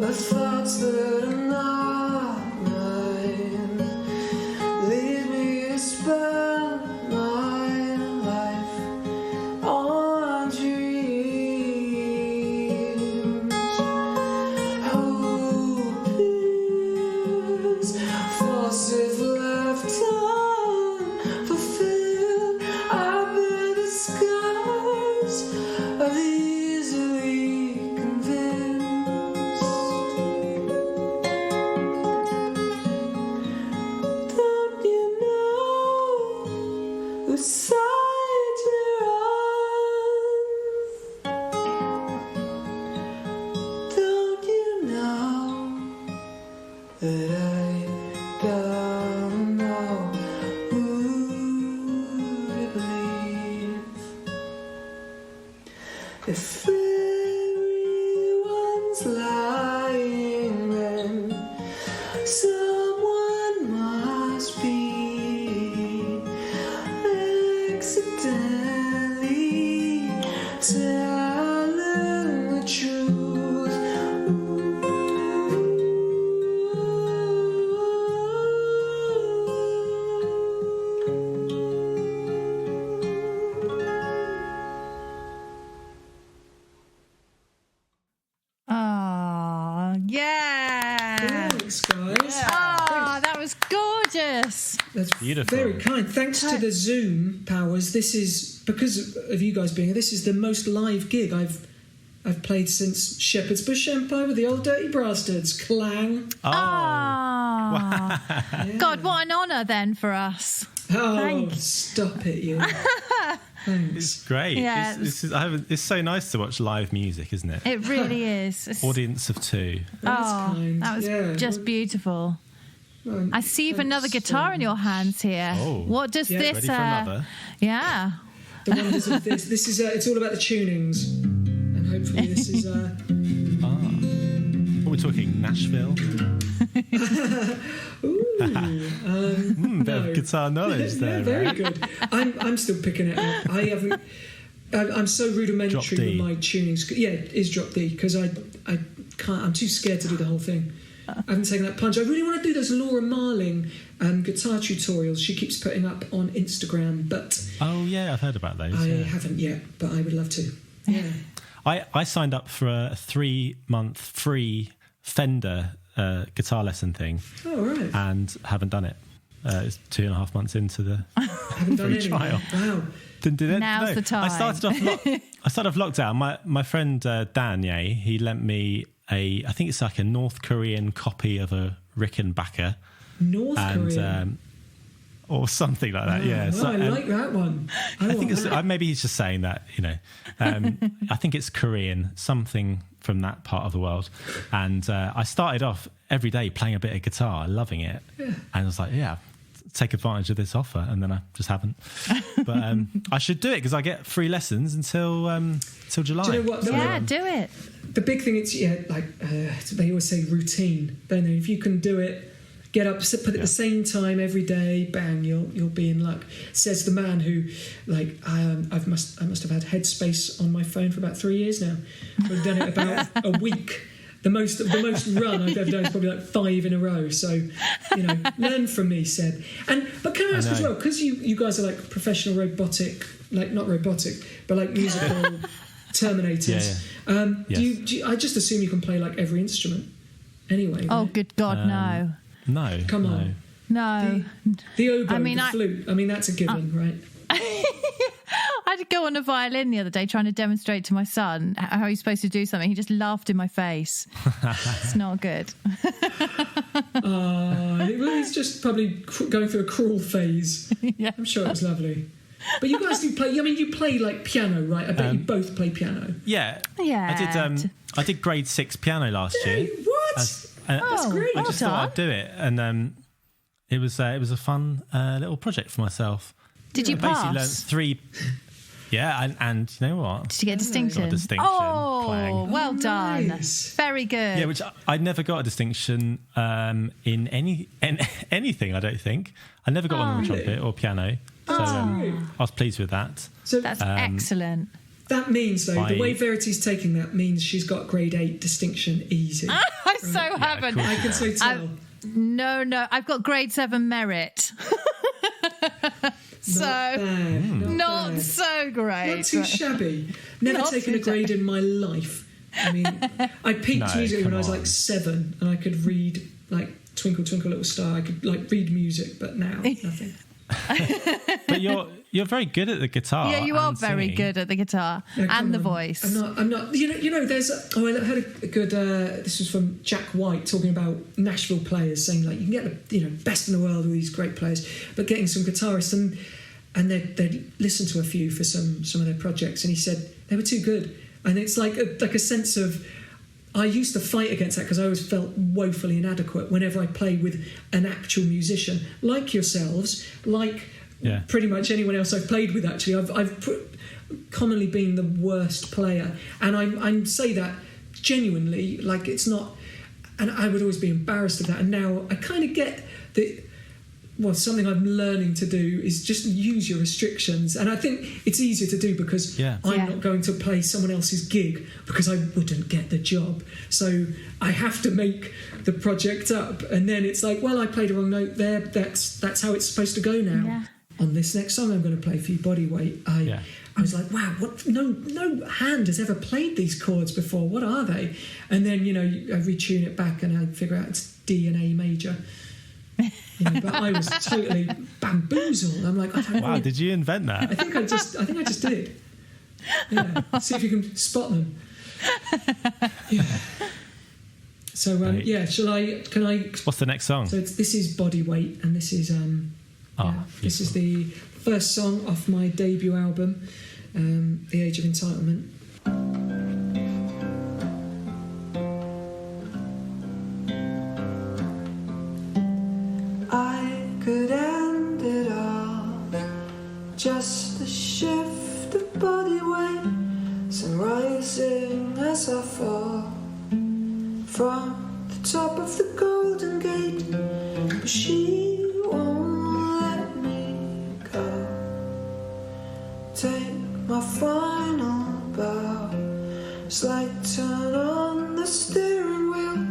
of thoughts that are not mine, leave me to spend my life on dreams. Hope is forces left unfulfilled. I bear the scars of the easily convinced. Don't you know whose side you're on? Don't you know that I don't know who to believe? If everyone's lying, then someone must be accidentally telling the truth. Oh, yeah. Thanks, guys. Oh, that was gorgeous. That's Beautiful. very kind. Thanks to the Zoom powers. This is, because of you guys being here, this is the most live gig I've played since Shepherd's Bush Empire with the Old Dirty Bastards. Clang. Oh. Yeah. God, what an honour then for us. Oh, Thanks. stop it, you. Thanks. It's great. Yeah, It's so nice to watch live music, isn't it? It really is. It's- Audience of two. That's kind. that was Yeah. just beautiful. Well, I see you've thanks another so guitar in your much. hands here. Oh. What does Yeah. this? Ready for another? Yeah. the wonders of this. This is it's all about the tunings, and hopefully this is. What are we talking? Nashville. Ooh, bit of guitar knowledge there. Yeah, very right? good. I'm still picking it up. I haven't. I'm so rudimentary with my tunings. Yeah, it is drop D because I can't. I'm too scared to do the whole thing. I haven't taken that plunge. I really want to do those Laura Marling guitar tutorials she keeps putting up on Instagram, but oh yeah, I've heard about those. I haven't yet, but I would love to. Yeah, I signed up for a 3-month free Fender guitar lesson thing. Oh right, and haven't done it. It's 2.5 months into the free trial. Wow. Didn't do that. Now's the time. I started off lockdown. My friend Dan, he lent me I think it's like a North Korean copy of a Rickenbacker. North Korean? Or something like that, yeah. So, I like that one. I think it's, maybe he's just saying that, I think it's Korean, something from that part of the world. And I started off every day playing a bit of guitar, loving it. Yeah. And I was like, take advantage of this offer, and then I just haven't. But I should do it because I get free lessons until July. Do you know what? Do it. The big thing is, they always say routine. Don't they? If you can do it, get up, put it at the same time every day, bang, you'll be in luck. Says the man who, I must have had Headspace on my phone for about 3 years now. I've done it about a week. The most run I've ever done is probably 5 in a row. So, learn from me, Seb. But can I ask as well, because you guys are professional robotic, not robotic, but musical terminators. Yes. I just assume you can play every instrument anyway. Oh, right? good God, no. No. Come on. No. The oboe, the flute. I mean, that's a given, right? I had to go on a violin the other day trying to demonstrate to my son how he's supposed to do something. He just laughed in my face. It's not good. He's just probably going through a cruel phase. Yeah. I'm sure it was lovely. But you guys do play. I mean, you play piano, right? I bet you both play piano. Yeah. I did grade 6 piano last year. What? That's great. I just thought I'd do it, and it was a fun little project for myself. Did you pass? Basically learned 3. Yeah, and you know what? Did you get a distinction? Got a distinction. Oh, playing. well done. Nice. Very good. Yeah, which I never got a distinction in anything. I don't think I never got one on the trumpet or piano. So I was pleased with that. So that's excellent. That means, though, the way Verity's taking that means she's got grade 8 distinction easy. I so haven't. I can so tell. No, I've got grade 7 merit. Not so great. Not too shabby. Never taken a grade in my life. I mean, I peaked music when I was 7, and I could read Twinkle Twinkle Little Star. I could read music, but now nothing. But you're very good at the guitar. Yeah, you are very good at the guitar and the voice. I'm not. There's. I heard a good. This was from Jack White talking about Nashville players, saying you can get the best in the world, all these great players, but getting some guitarists and they'd listen to a few for some of their projects, and he said they were too good, and it's like a sense of. I used to fight against that because I always felt woefully inadequate whenever I played with an actual musician, like yourselves, pretty much anyone else I've played with. Actually, I've commonly been the worst player, and I say that genuinely, it's not. And I would always be embarrassed of that. And now I kind of get that. Well, something I'm learning to do is just use your restrictions. And I think it's easier to do because I'm not going to play someone else's gig because I wouldn't get the job. So I have to make the project up. And then it's I played a wrong note there. That's how it's supposed to go now. Yeah. On this next song I'm going to play for you, Body Weight, I was like, wow, what? No hand has ever played these chords before. What are they? And then, I retune it back and I figure out it's D and A major. But I was totally bamboozled. I'm like, wow, did you invent that? I think I just did. Yeah. See if you can spot them. Yeah. So shall I? Can I? What's the next song? So this is Body Weight, and this is this is the first song off my debut album, The Age of Entitlement. I could end it all, just a shift from the top of the Golden Gate, but she won't let me go. Take my final bow, slight turn on the steering wheel.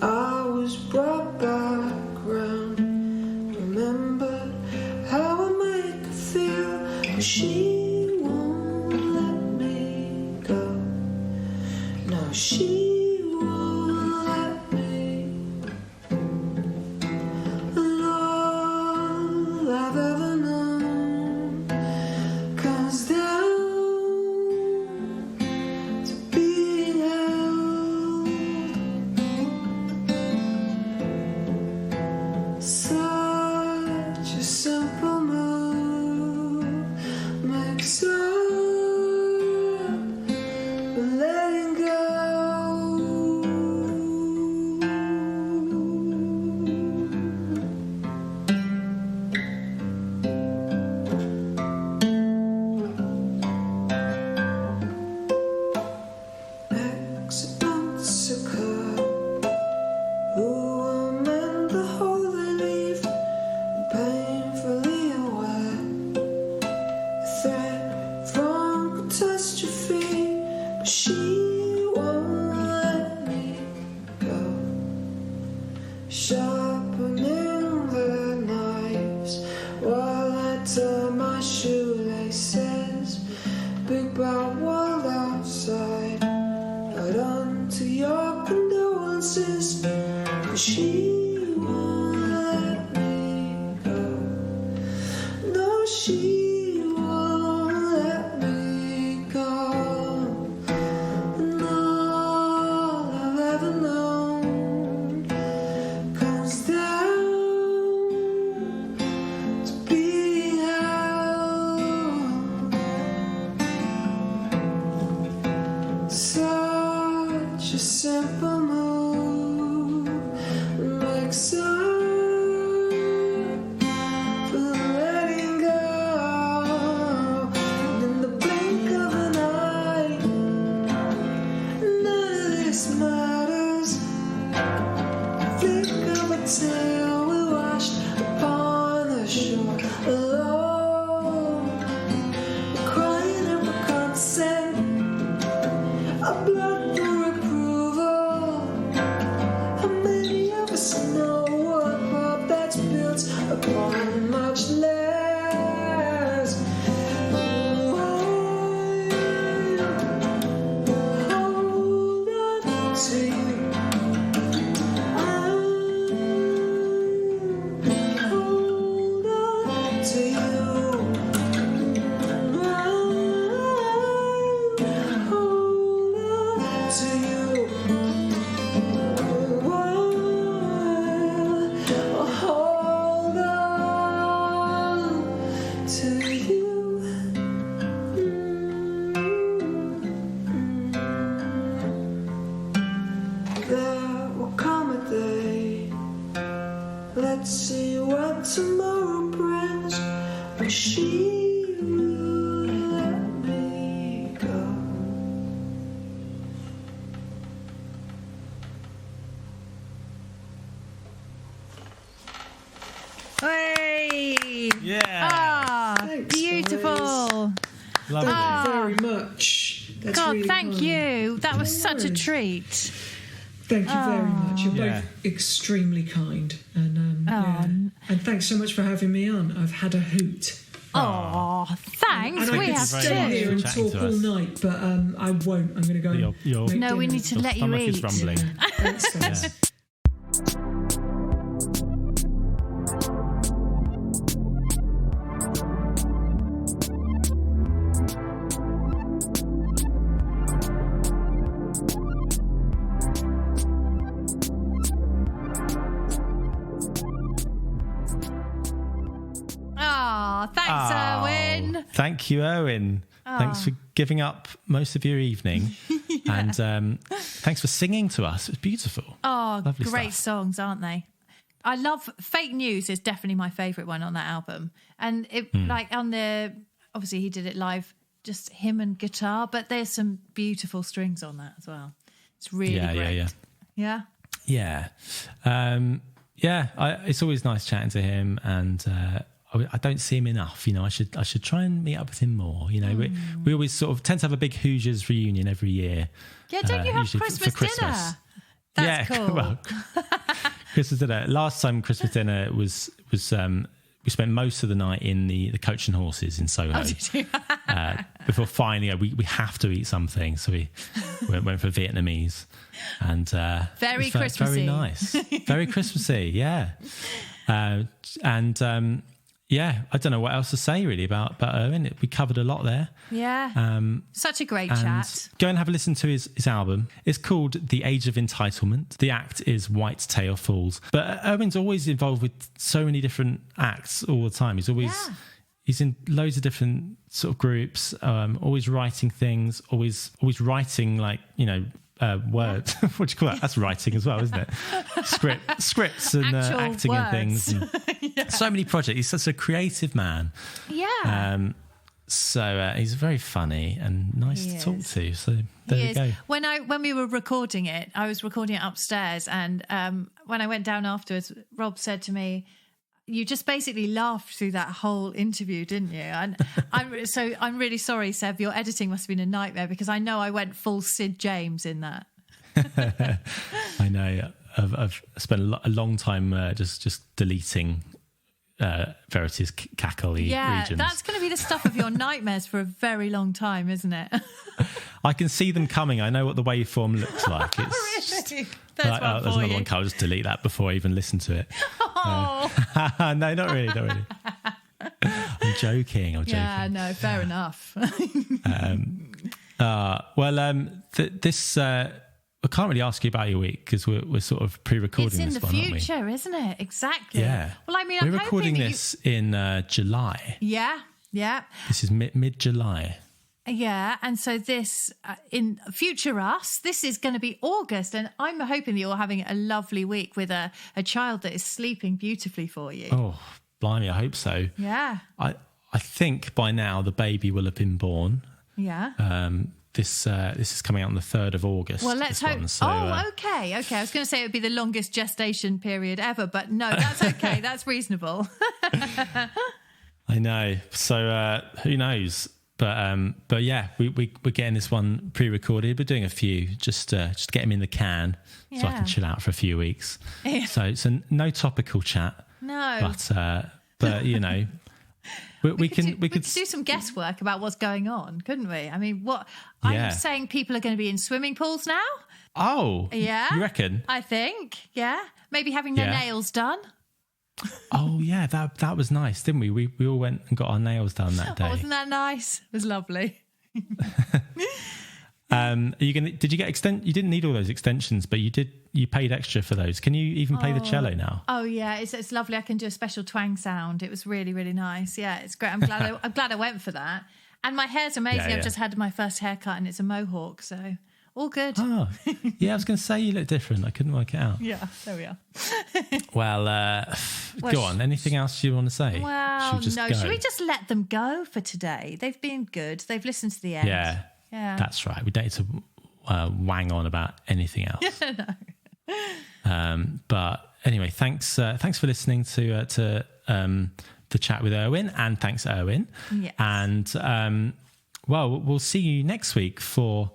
I was brought back round, remembered how I make her feel, but she won't let me go. No, she won't let me. And all I've ever known comes down to being held. Such a simple move makes up for letting go. Accidents occur. Who will mend the hole they leave? Painfully aware, a threat from catastrophe, but she won't let me go. Sharpening the knives while I tie my shoelaces. Big bad world outside, hold on to your condolences, but she won't let me go. No, she won't let me go. And all I've ever known comes down to being held. Such a simple move makes up for letting go. And in the blink of an eye, none of this matters. Flick of a tail, we're washed upon the shore alone. We're crying out for consent, a blood for approval. How many of us know what pop that's built upon much less? Hold on to you. Hold on to you. Hold on to you. Hold on to you. There will come a day, let's see what tomorrow brings, but she will let me go. Hey! Yeah. Ah, Thanks, beautiful. Lovely. Thank you very much. That's God, really thank kind. you. That was No such a worries. treat. Thank you very much. You're Yeah. both extremely kind, and Oh. and thanks so much for having me on. I've had a hoot. Oh, thanks. And I We could have stay very much here too. and for chatting talk to all us. night, but I won't. I'm going to go. Your- make No, we dinner. need to Your let you stomach is eat. rumbling. Thanks, guys. Yeah. Oh, thanks, Irwin. Thank you, Irwin. Thanks for giving up most of your evening. And thanks for singing to us. It was beautiful. Oh, Lovely great stuff. songs, aren't they? I love Fake News is definitely my favourite one on that album. And it like on the obviously he did it live, just him and guitar, but there's some beautiful strings on that as well. It's really great. Yeah. Yeah. Yeah. It's always nice chatting to him, and I don't see him enough. I should try and meet up with him more. We always sort of tend to have a big Hoosiers reunion every year. Yeah, don't you have Christmas dinner? That's cool. Well, Christmas dinner. Last time Christmas dinner was we spent most of the night in the Coach and Horses in Soho. Oh, did you? Before finally we have to eat something, so we went for Vietnamese, and very Christmassy, very nice, very Christmassy, yeah. I don't know what else to say really about Irwin. We covered a lot there. Yeah. Such a great chat. Go and have a listen to his album. It's called The Age of Entitlement. The act is White Tail Falls. But Irwin's always involved with so many different acts all the time. He's always... Yeah. He's in loads of different sort of groups, always writing things, always writing words. What do you call that? That's writing as well, isn't it? Scripts and acting words. And things. And yeah. So many projects. He's such a creative man. Yeah. So he's very funny and nice to talk to. So there you go. When we were recording it, I was recording it upstairs, and when I went down afterwards, Rob said to me, "You just basically laughed through that whole interview, didn't you?" And I'm really sorry, Seb. Your editing must have been a nightmare, because I know I went full Sid James in that. I know. I've spent a long time just deleting Verity's cackle-y regions. That's going to be the stuff of your nightmares for a very long time, isn't it? I can see them coming. I know what the waveform looks like. It's really? there's another one. I'll just delete that before I even listen to it. Oh. No, not really. I'm joking. Yeah, no, fair enough. This I can't really ask you about your week, because we're sort of pre-recording this one, aren't we? It's in the future, isn't it? Exactly. Yeah. Well, I mean, we're recording this in July. Yeah. This is mid-July. Yeah, and so this, in future us, this is going to be August, and I'm hoping that you're having a lovely week with a child that is sleeping beautifully for you. Oh, blimey, I hope so. Yeah. I think by now the baby will have been born. Yeah. This is coming out on the 3rd of August. Well, let's hope. Okay. I was going to say it would be the longest gestation period ever, but no, that's okay. That's reasonable. I know. So who knows? But yeah, we're getting this one pre-recorded. We're doing a few just to get him in the can, so I can chill out for a few weeks. Yeah. So it's no topical chat. No. But you know. We could do some guesswork about what's going on, couldn't we? I mean, I'm saying people are going to be in swimming pools now. Oh, yeah. You reckon? I think, yeah. Maybe having their nails done. Oh yeah, that was nice, didn't we? We all went and got our nails done that day. Oh, wasn't that nice? It was lovely. Did you get you didn't need all those extensions, but you paid extra for those. Can you even play the cello now? Oh yeah, it's lovely. I can do a special twang sound. It was really, really nice. Yeah, it's great. I'm glad I went for that. And my hair's amazing. Yeah. I've just had my first haircut, and it's a mohawk, so all good. Oh, yeah, I was going to say you look different. I couldn't work it out. Yeah, there we are. Well, go on. Anything else you want to say? Well, should we just let them go for today? They've been good. They've listened to the end. Yeah, that's right. We don't need to wang on about anything else. No. But anyway, thanks for listening to the chat with Irwin, and thanks, Irwin. Yes. And we'll see you next week for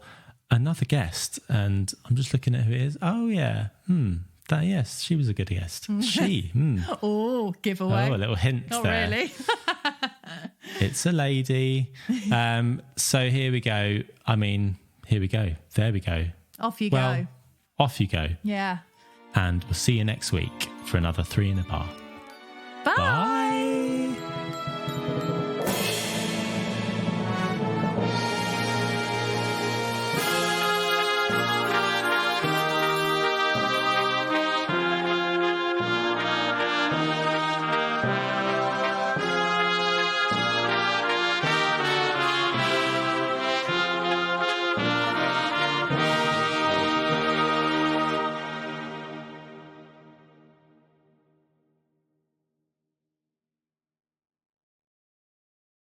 another guest. And I'm just looking at who it is. Oh yeah, yes, she was a good guest. She. Oh, giveaway. Oh, a little hint there. Not really. It's a lady. So here we go. I mean, here we go. There we go. Off you go. Off you go. Yeah. And we'll see you next week for another 3 in a Bar. Bye.